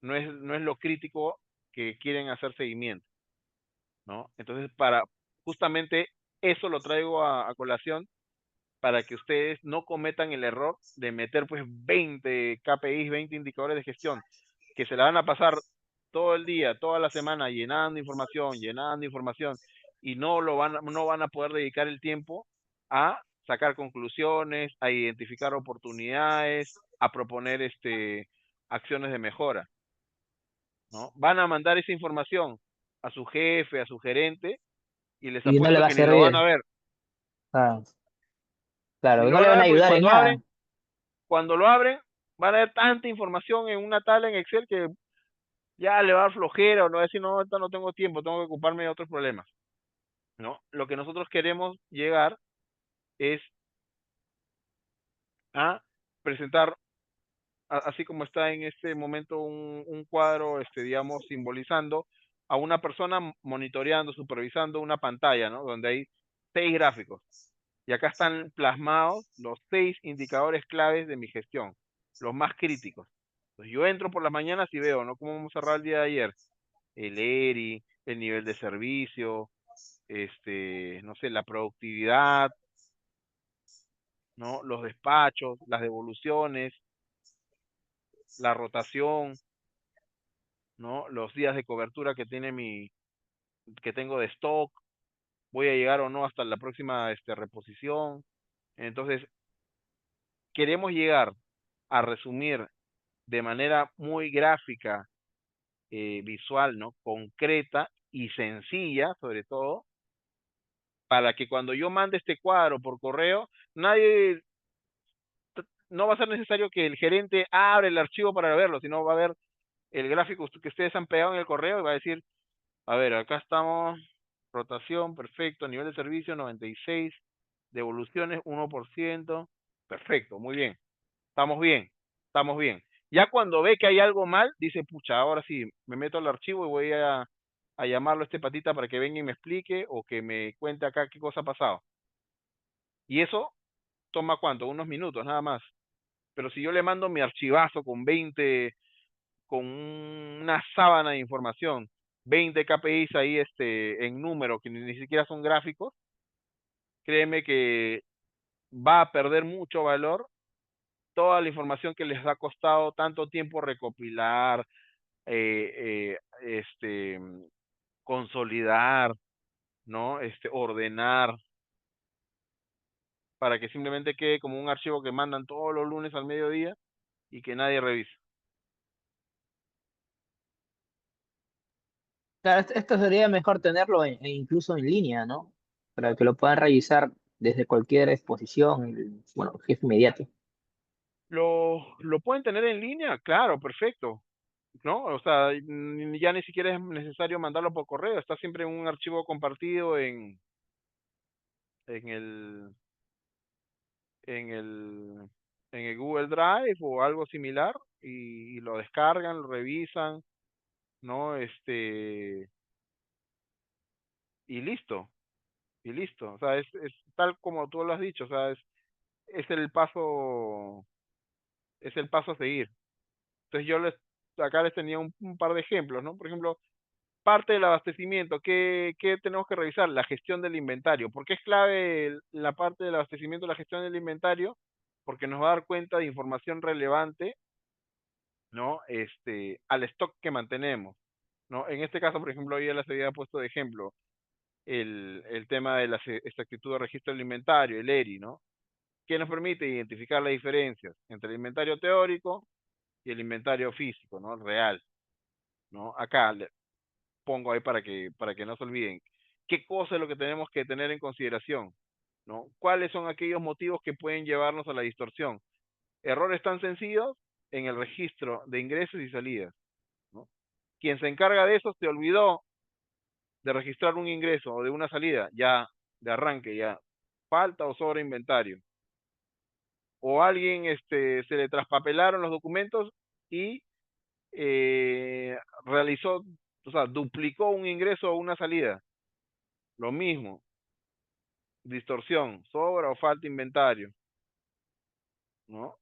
no es lo crítico que quieren hacer seguimiento, ¿no? Entonces, justamente eso lo traigo a colación para que ustedes no cometan el error de meter pues 20 KPIs, 20 indicadores de gestión, que se la van a pasar todo el día, toda la semana llenando información, y no van a poder dedicar el tiempo a sacar conclusiones, a identificar oportunidades, a proponer acciones de mejora, ¿no? Van a mandar esa información a su jefe, a su gerente, y les Y no le apuesto va a que ni lo van a servir. ver, Ah, ni claro, lo no van le a van a ver porque ayudar en nada. cuando lo abren, van a ver tanta información en una tabla en Excel que ya le va a dar flojera o no va a decir, no, ahorita no tengo tiempo, tengo que ocuparme de otros problemas, ¿no? Lo que nosotros queremos llegar es a presentar, así como está en este momento un cuadro, digamos, simbolizando a una persona monitoreando, supervisando una pantalla, ¿no? Donde hay 6 gráficos. Y acá están plasmados los 6 indicadores claves de mi gestión, los más críticos. Entonces yo entro por las mañanas y veo, ¿no? Cómo hemos cerrado el día de ayer. El ERI, el nivel de servicio, no sé, la productividad, ¿no? Los despachos, las devoluciones, la rotación, ¿no? Los días de cobertura que tengo de stock, voy a llegar o no hasta la próxima reposición. Entonces, queremos llegar a resumir de manera muy gráfica, visual, ¿no? Concreta y sencilla, sobre todo, para que cuando yo mande este cuadro por correo, no va a ser necesario que el gerente abra el archivo para verlo, sino va a ver el gráfico que ustedes han pegado en el correo y va a decir, a ver, acá estamos, rotación, perfecto, nivel de servicio 96, devoluciones 1%, perfecto, muy bien, estamos bien, estamos bien. Ya cuando ve que hay algo mal, dice, pucha, ahora sí, me meto al archivo y voy a llamarlo a este patita para que venga y me explique o que me cuente acá qué cosa ha pasado. Y eso toma cuánto, unos minutos nada más. Pero si yo le mando mi archivazo con una sábana de información, 20 KPIs ahí en número, que ni siquiera son gráficos, créeme que va a perder mucho valor toda la información que les ha costado tanto tiempo recopilar, consolidar, ¿no? Ordenar, para que simplemente quede como un archivo que mandan todos los lunes al mediodía y que nadie revisa. Claro, esto sería mejor tenerlo incluso en línea, ¿no? Para que lo puedan revisar desde cualquier exposición, bueno, jefe inmediato. ¿Lo pueden tener en línea? Claro, perfecto, ¿no? O sea, ya ni siquiera es necesario mandarlo por correo, está siempre en un archivo compartido en el, en el, en el Google Drive o algo similar y lo descargan, lo revisan, ¿no? Y listo, y listo. O sea, es tal como tú lo has dicho, o sea, es el paso, es el paso a seguir. Entonces acá les tenía un par de ejemplos, ¿no? Por ejemplo, parte del abastecimiento, ¿qué tenemos que revisar? La gestión del inventario. ¿Por qué es clave la parte del abastecimiento, la gestión del inventario? Porque nos va a dar cuenta de información relevante, ¿no? Al stock que mantenemos, ¿no? En este caso, por ejemplo, yo les había puesto de ejemplo el tema de la exactitud de registro del inventario, el ERI, ¿no? que nos permite identificar las diferencias entre el inventario teórico y el inventario físico, ¿no? Real, ¿no? Acá le pongo ahí para que no se olviden. ¿Qué cosa es lo que tenemos que tener en consideración? ¿No? ¿Cuáles son aquellos motivos que pueden llevarnos a la distorsión? Errores tan sencillos en el registro de ingresos y salidas, ¿no? Quien se encarga de eso se olvidó de registrar un ingreso o de una salida, ya de arranque, ya falta o sobra inventario. O alguien se le traspapelaron los documentos y realizó, o sea, duplicó un ingreso o una salida. Lo mismo, distorsión, sobra o falta inventario, ¿no?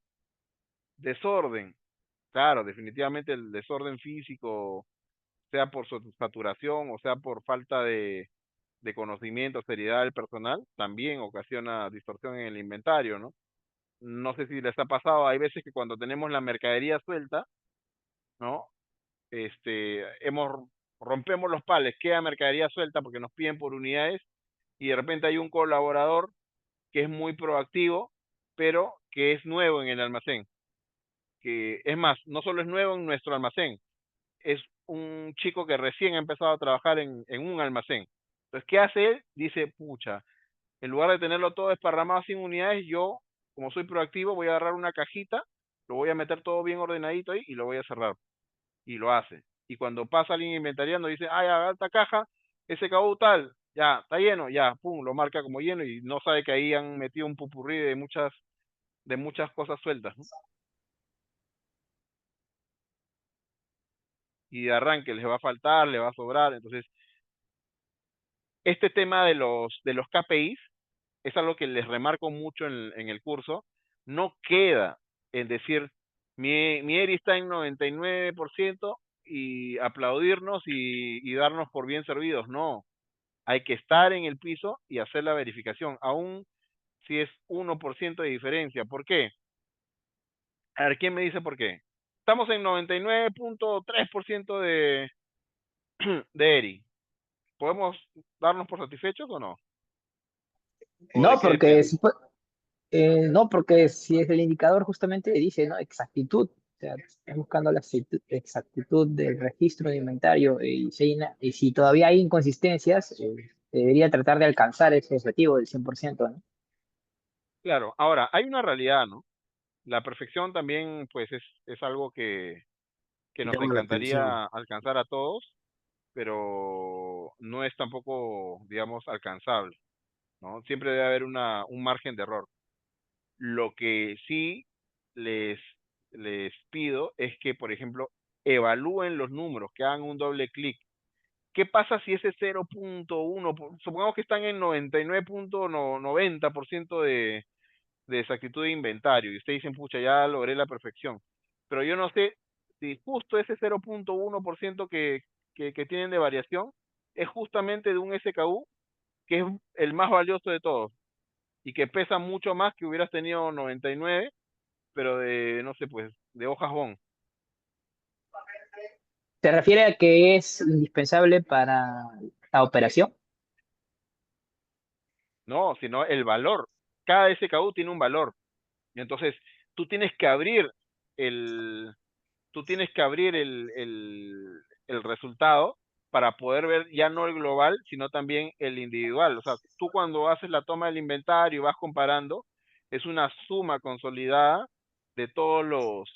Desorden, claro, definitivamente el desorden físico, sea por saturación o sea por falta de conocimiento, seriedad del personal, también ocasiona distorsión en el inventario, ¿no? No sé si les ha pasado, hay veces que cuando tenemos la mercadería suelta, ¿no? Hemos, rompemos los pales, queda mercadería suelta porque nos piden por unidades y de repente hay un colaborador que es muy proactivo, pero que es nuevo en el almacén. Que es más, no solo es nuevo en nuestro almacén, es un chico que recién ha empezado a trabajar en un almacén. Entonces, ¿qué hace él? Dice, pucha, en lugar de tenerlo todo desparramado sin unidades, yo, como soy proactivo, voy a agarrar una cajita, lo voy a meter todo bien ordenadito ahí y lo voy a cerrar. Y lo hace. Y cuando pasa alguien inventariando, dice, ay, alta caja, SKU tal, ya, está lleno, ya, pum, lo marca como lleno y no sabe que ahí han metido un pupurrí de muchas cosas sueltas, ¿no? Y de arranque les va a faltar, le va a sobrar. Entonces, este tema de los KPIs es algo que les remarco mucho en el curso. No queda en decir, mi ERI está en 99% y aplaudirnos y darnos por bien servidos. No, hay que estar en el piso y hacer la verificación, aún si es 1% de diferencia. ¿Por qué? A ver, ¿quién me dice por qué? Estamos en 99.3% de ERI. ¿Podemos darnos por satisfechos o no? ¿O de No, qué porque depende? si no, porque si es el indicador justamente dice, ¿no? Exactitud. O sea, estás buscando la exactitud del registro de inventario y si todavía hay inconsistencias, debería tratar de alcanzar ese objetivo del 100%, ¿no? Claro, ahora, hay una realidad, ¿no? La perfección también, pues, es algo que nos Llama la atención. encantaría alcanzar a todos, pero no es tampoco, digamos, alcanzable, ¿no? Siempre debe haber un margen de error. Lo que sí les, les pido es que, por ejemplo, evalúen los números, que hagan un doble clic. ¿Qué pasa si ese 0.1, supongamos que están en 99.90% de exactitud de inventario y ustedes dicen, pucha, ya logré la perfección, pero yo no sé si justo ese 0.1% que tienen de variación es justamente de un SKU que es el más valioso de todos y que pesa mucho más que hubieras tenido 99, pero de, no sé, pues, de hojas Bond. ¿Se refiere a que es indispensable para la operación? No, sino el valor. Cada SKU tiene un valor. Y entonces, tú tienes que abrir el, tú tienes que abrir el resultado para poder ver ya no el global, sino también el individual. O sea, tú cuando haces la toma del inventario y vas comparando, es una suma consolidada de todos los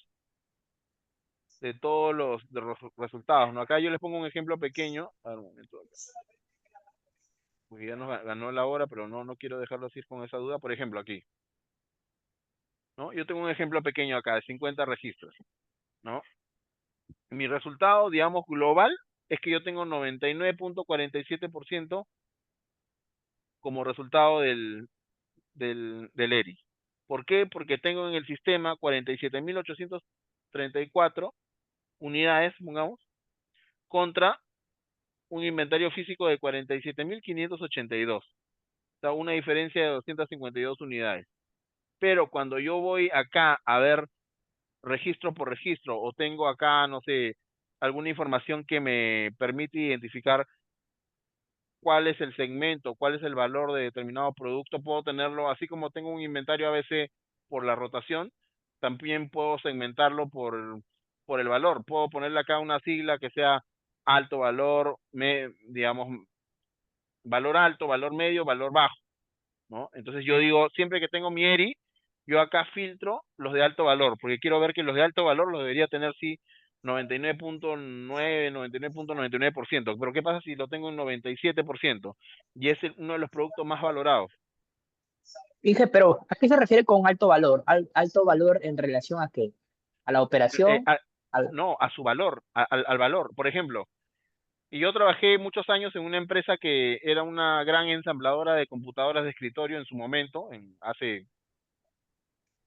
resultados, ¿no? Acá yo les pongo un ejemplo pequeño. A ver, un momento acá, porque ya nos ganó la hora, pero no quiero dejarlo así con esa duda. Por ejemplo, aquí, ¿no? Yo tengo un ejemplo pequeño acá de 50 registros, ¿no? Mi resultado, digamos, global es que yo tengo 99.47% como resultado del ERI. ¿Por qué? Porque tengo en el sistema 47.834 unidades, pongamos, contra un inventario físico de 47.582. O sea, una diferencia de 252 unidades. Pero cuando yo voy acá a ver registro por registro o tengo acá, no sé, alguna información que me permite identificar cuál es el segmento, cuál es el valor de determinado producto. Puedo tenerlo, así como tengo un inventario ABC por la rotación, también puedo segmentarlo por el valor. Puedo ponerle acá una sigla que sea alto valor, digamos, valor alto, valor medio, valor bajo, ¿no? Entonces yo digo, siempre que tengo mi ERI, yo acá filtro los de alto valor, porque quiero ver que los de alto valor los debería tener, sí, 99.9, 99.99%. Pero ¿qué pasa si lo tengo en 97%? Y es uno de los productos más valorados. Inge, pero ¿a qué se refiere con alto valor? ¿Alto valor en relación a qué? ¿A la Eh, operación? a- ¿Al- no, a su valor, al valor. Por ejemplo, y yo trabajé muchos años en una empresa que era una gran ensambladora de computadoras de escritorio en su momento, hace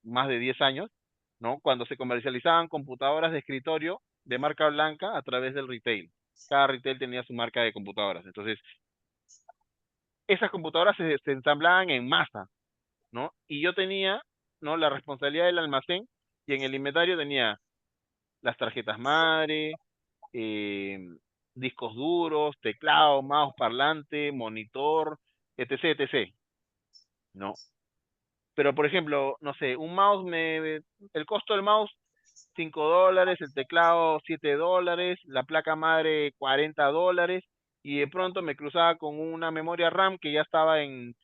más de 10 años, ¿no? Cuando se comercializaban computadoras de escritorio de marca blanca a través del retail. Cada retail tenía su marca de computadoras. Entonces, esas computadoras se ensamblaban en masa, ¿no? Y yo tenía, ¿no?, la responsabilidad del almacén, y en el inventario tenía las tarjetas madre, eh, discos duros, teclado, mouse, parlante, monitor, etc, etc, ¿no? Pero, por ejemplo, no sé, el costo del mouse, $5, el teclado $7, la placa madre $40, y de pronto me cruzaba con una memoria RAM que ya estaba en,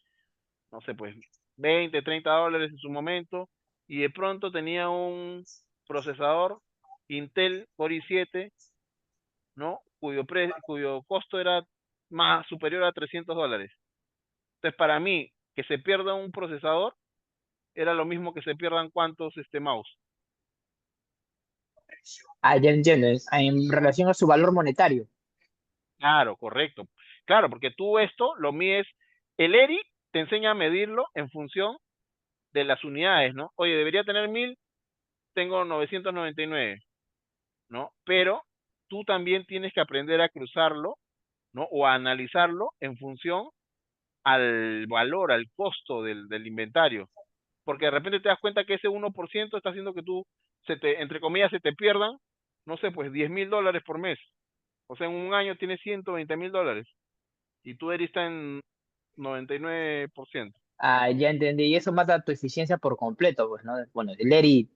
no sé, pues $20, $30 en su momento, y de pronto tenía un procesador Intel Core i7, ¿no? Cuyo costo era más superior a $300. Entonces, para mí, que se pierda un procesador era lo mismo que se pierdan cuantos mouse. Ah, ya entiendo, en relación a su valor monetario. Claro, correcto. Claro, porque tú esto lo mides, el ERI te enseña a medirlo en función de las unidades, ¿no? Oye, debería tener 1000, tengo 999, ¿no? Pero tú también tienes que aprender a cruzarlo, ¿no? O a analizarlo en función al valor, al costo del inventario. Porque de repente te das cuenta que ese 1% está haciendo que tú, entre comillas, se te pierdan, no sé, pues $10.000 por mes. O sea, en un año tienes $120.000 y tú eres en 99%. Ah, ya entendí, y eso mata tu eficiencia por completo, pues, ¿no? Bueno, el ERI,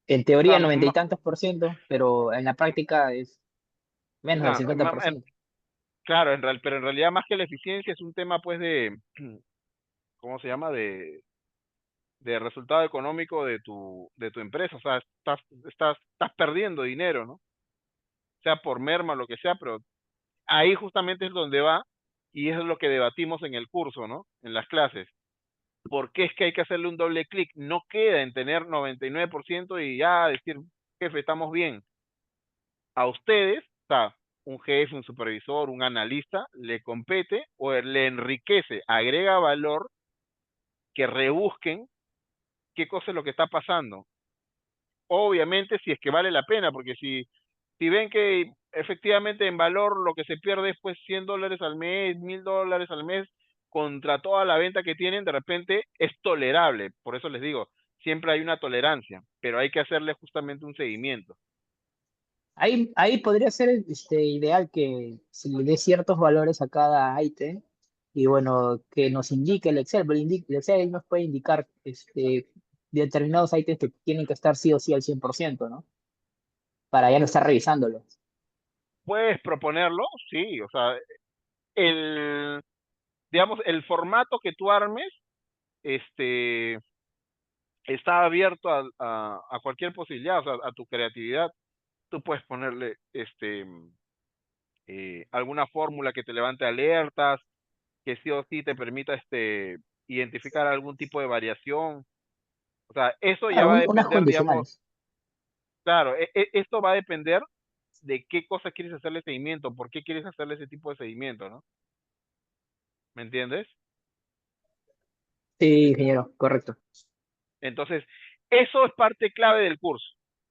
en O teoría, sea, 90 y tantos por ciento, pero en la práctica es o menos del sea, 50%. claro, pero en realidad más que la eficiencia es un tema pues ¿cómo se llama? De resultado económico de tu empresa. O sea, estás perdiendo dinero, ¿no? Sea por merma, lo que sea, pero ahí justamente es donde va, y eso es lo que debatimos en el curso, ¿no? En las clases. ¿Por qué es que hay que hacerle un doble clic? No queda en tener 99% y ya decir, jefe, estamos bien. A ustedes, o sea, un jefe, un supervisor, un analista, le compete o le enriquece, agrega valor, que rebusquen qué cosa es lo que está pasando. Obviamente, si es que vale la pena, porque si ven que efectivamente en valor lo que se pierde es pues $100 al mes, $1.000 al mes, contra toda la venta que tienen, de repente es tolerable. Por eso les digo, siempre hay una tolerancia, pero hay que hacerle justamente un seguimiento. Ahí podría ser ideal que se le dé ciertos valores a cada ítem y bueno, que nos indique el Excel, pero el Excel nos puede indicar determinados ítems que tienen que estar sí o sí al 100%, ¿no? Para ya no estar revisándolo. Puedes proponerlo, sí, o sea, el, digamos, el formato que tú armes, este, está abierto a cualquier posibilidad, o sea, a tu creatividad. Tú puedes ponerle, alguna fórmula que te levante alertas, que sí o sí te permita, identificar algún tipo de variación. O sea, eso ya Claro, va a unas depender, digamos, condicionales. claro, esto va a depender de qué cosa quieres hacerle seguimiento, por qué quieres hacerle ese tipo de seguimiento, ¿no? ¿Me entiendes? Sí, ingeniero, correcto. Entonces, eso es parte clave del curso.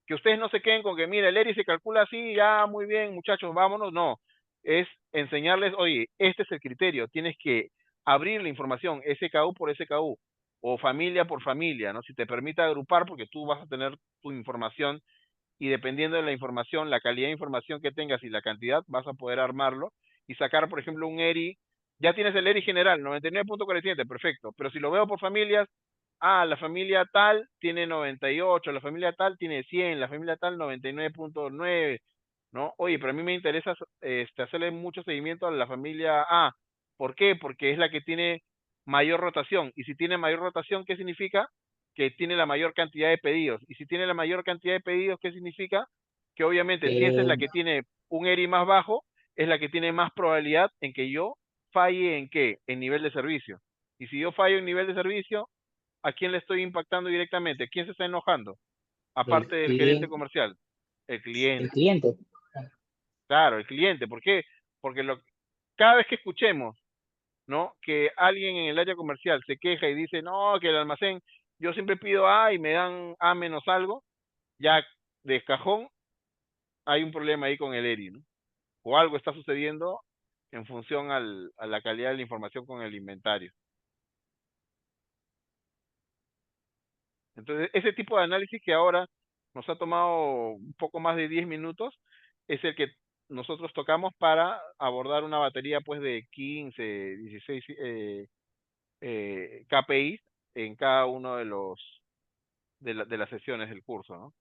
Que ustedes no se queden con que, mira, el ERI se calcula así, ya, muy bien, muchachos, vámonos. No, es enseñarles, oye, este es el criterio, tienes que abrir la información SKU por SKU o familia por familia, ¿no? Si te permite agrupar, porque tú vas a tener tu información y dependiendo de la información, la calidad de información que tengas y la cantidad, vas a poder armarlo y sacar, por ejemplo, un ERI. Ya tienes el ERI general, 99.47, perfecto. Pero si lo veo por familias, la familia tal tiene 98, la familia tal tiene 100, la familia tal 99.9, ¿no? Oye, pero a mí me interesa hacerle mucho seguimiento a la familia A. ¿Por qué? Porque es la que tiene mayor rotación. Y si tiene mayor rotación, ¿qué significa? Que tiene la mayor cantidad de pedidos. Y si tiene la mayor cantidad de pedidos, ¿qué significa? Que obviamente si esa es Eh, la que tiene un ERI más bajo, es la que tiene más probabilidad en que yo falle en qué? En nivel de servicio. Y si yo fallo en nivel de servicio, ¿a quién le estoy impactando directamente? ¿Quién se está enojando? el Aparte del gerente cliente, comercial, el el cliente. cliente. Claro, el cliente. ¿Por qué? Porque cada vez que escuchemos, ¿no? Que alguien en el área comercial se queja y dice, no, que el almacén, yo siempre pido A y me dan A menos algo, ya de cajón hay un problema ahí con el ERI, ¿no? O algo está sucediendo en función a la calidad de la información con el inventario. Entonces, ese tipo de análisis que ahora nos ha tomado un poco más de 10 minutos es el que nosotros tocamos para abordar una batería pues de 15, 16 KPIs en cada uno de las sesiones del curso, ¿no?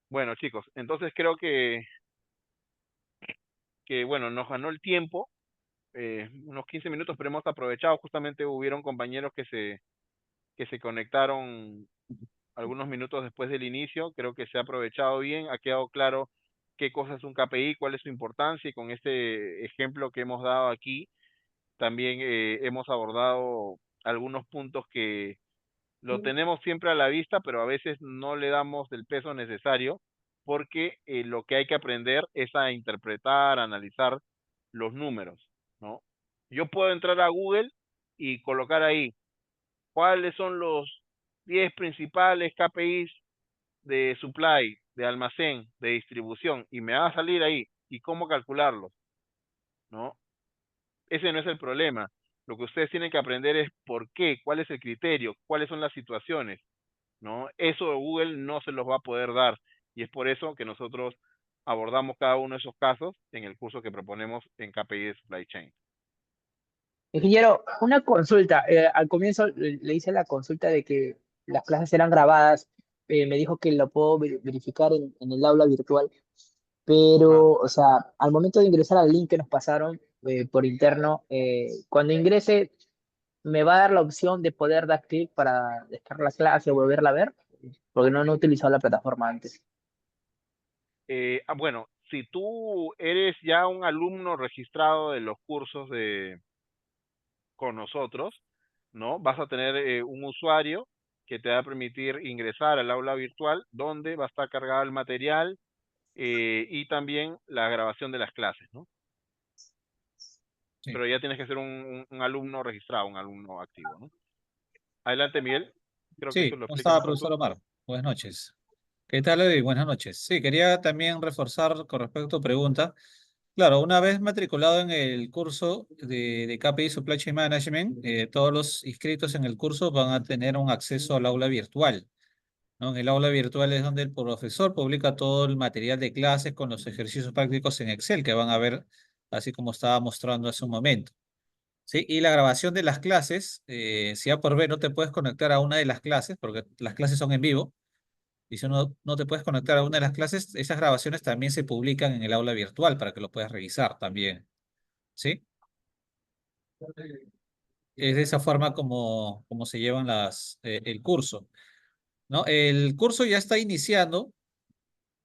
Bueno, chicos, entonces creo que bueno, nos ganó el tiempo, unos 15 minutos, pero hemos aprovechado, justamente hubieron compañeros que se conectaron algunos minutos después del inicio. Creo que se ha aprovechado bien, ha quedado claro qué cosa es un KPI, cuál es su importancia, y con este ejemplo que hemos dado aquí, también hemos abordado algunos puntos que lo tenemos siempre a la vista, pero a veces no le damos el peso necesario, porque lo que hay que aprender es a interpretar, a analizar los números, ¿no? Yo puedo entrar a Google y colocar ahí cuáles son los 10 principales KPIs de supply, de almacén, de distribución, y me va a salir ahí, y cómo calcularlos, ¿no? Ese no es el problema. Lo que ustedes tienen que aprender es por qué, cuál es el criterio, cuáles son las situaciones, ¿no? Eso Google no se los va a poder dar, y es por eso que nosotros abordamos cada uno de esos casos en el curso que proponemos en KPI de Supply Chain. Ingeniero, una consulta. Al comienzo le hice la consulta de que las clases eran grabadas. Me dijo que lo puedo verificar en el aula virtual, Ajá. pero, o sea, al momento de ingresar al link que nos pasaron por interno, cuando ingrese, ¿me va a dar la opción de poder dar clic para descargar la clase o volverla a ver? Porque no he utilizado la plataforma antes. Bueno, si tú eres ya un alumno registrado de los cursos con nosotros, ¿no? Vas a tener un usuario que te va a permitir ingresar al aula virtual, donde va a estar cargado el material y también la grabación de las clases, ¿no? Sí, Pero ya tienes que ser un alumno registrado, un alumno activo, ¿no? Adelante, Miguel. Creo que eso sí, lo ¿cómo explicas está, mejor tú. profesor Omar? Buenas noches. ¿Qué tal, Eddie? Buenas noches. Sí, quería también reforzar con respecto a tu pregunta. Claro, una vez matriculado en el curso de KPI Supply Chain Management, todos los inscritos en el curso van a tener un acceso al aula virtual, ¿no? En el aula virtual es donde el profesor publica todo el material de clases con los ejercicios prácticos en Excel que van a ver, así como estaba mostrando hace un momento. Sí, y la grabación de las clases, si a por B no te puedes conectar a una de las clases, porque las clases son en vivo, y si no te puedes conectar a una de las clases, esas grabaciones también se publican en el aula virtual para que lo puedas revisar también. ¿Sí? Es de esa forma como se llevan el curso, ¿no? El curso ya está iniciando,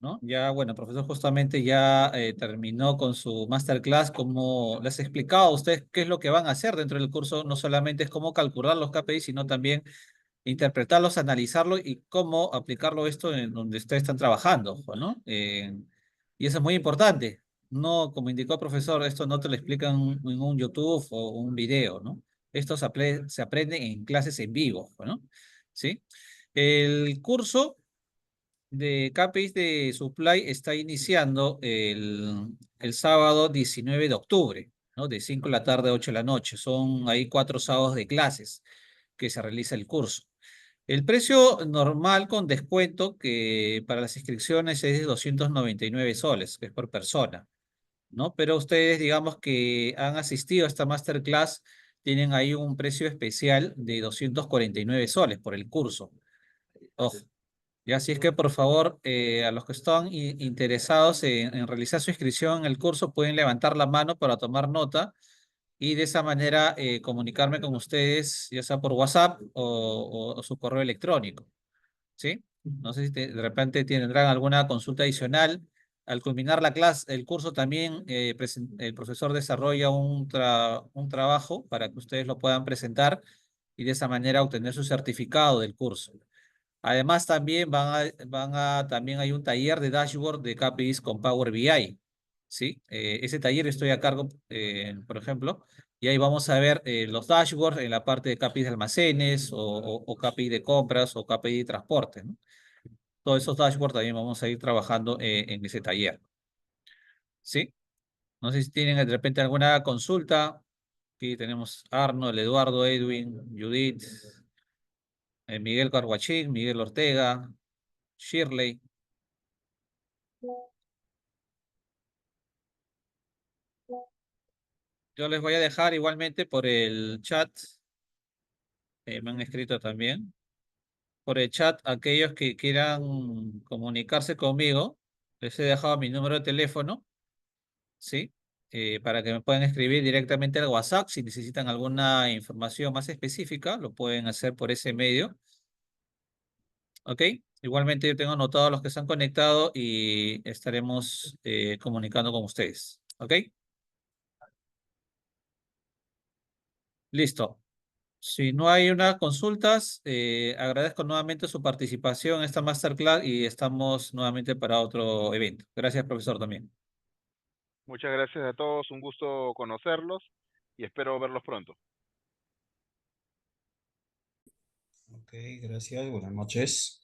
¿no? Ya, bueno, el profesor justamente ya terminó con su masterclass, como les he explicado a ustedes qué es lo que van a hacer dentro del curso, no solamente es cómo calcular los KPI, sino también interpretarlos, analizarlos y cómo aplicarlo esto en donde ustedes están trabajando, ¿no? Y eso es muy importante. No, como indicó el profesor, esto no te lo explican en un YouTube o un video, ¿no? Esto se aprende en clases en vivo, ¿no? ¿Sí? El curso de KPIs de Supply está iniciando el sábado 19 de octubre, ¿no? De 5 de la tarde a 8 de la noche. Son ahí 4 sábados de clases que se realiza el curso. El precio normal con descuento que para las inscripciones es de 299 soles, que es por persona, ¿no? Pero ustedes, digamos que han asistido a esta masterclass, tienen ahí un precio especial de 249 soles por el curso. Ojo. Y así es que, por favor, a los que están interesados en realizar su inscripción en el curso, pueden levantar la mano para tomar nota y de esa manera comunicarme con ustedes, ya sea por WhatsApp o su correo electrónico, ¿sí? No sé si de repente tendrán alguna consulta adicional. Al culminar la clase, el curso también, el profesor desarrolla un trabajo para que ustedes lo puedan presentar y de esa manera obtener su certificado del curso. Además, también también hay un taller de dashboard de KPIs con Power BI, ¿sí? Ese taller estoy a cargo, por ejemplo, y ahí vamos a ver los dashboards en la parte de KPIs de almacenes o KPI de compras o KPI de transporte, ¿no? Todos esos dashboards también vamos a ir trabajando en ese taller, ¿sí? No sé si tienen de repente alguna consulta. Aquí tenemos Arnold, Eduardo, Edwin, Judith, Miguel Carguachín, Miguel Ortega, Shirley. Yo les voy a dejar igualmente por el chat, me han escrito también, por el chat aquellos que quieran comunicarse conmigo, les he dejado mi número de teléfono, ¿sí? Para que me puedan escribir directamente al WhatsApp si necesitan alguna información más específica, lo pueden hacer por ese medio, ¿ok? Igualmente yo tengo anotado a los que se han conectado y estaremos comunicando con ustedes, ¿ok? Listo. Si no hay unas consultas, agradezco nuevamente su participación en esta masterclass y estamos nuevamente para otro evento. Gracias, profesor, también. Muchas gracias a todos, un gusto conocerlos y espero verlos pronto. Ok, gracias. Buenas noches.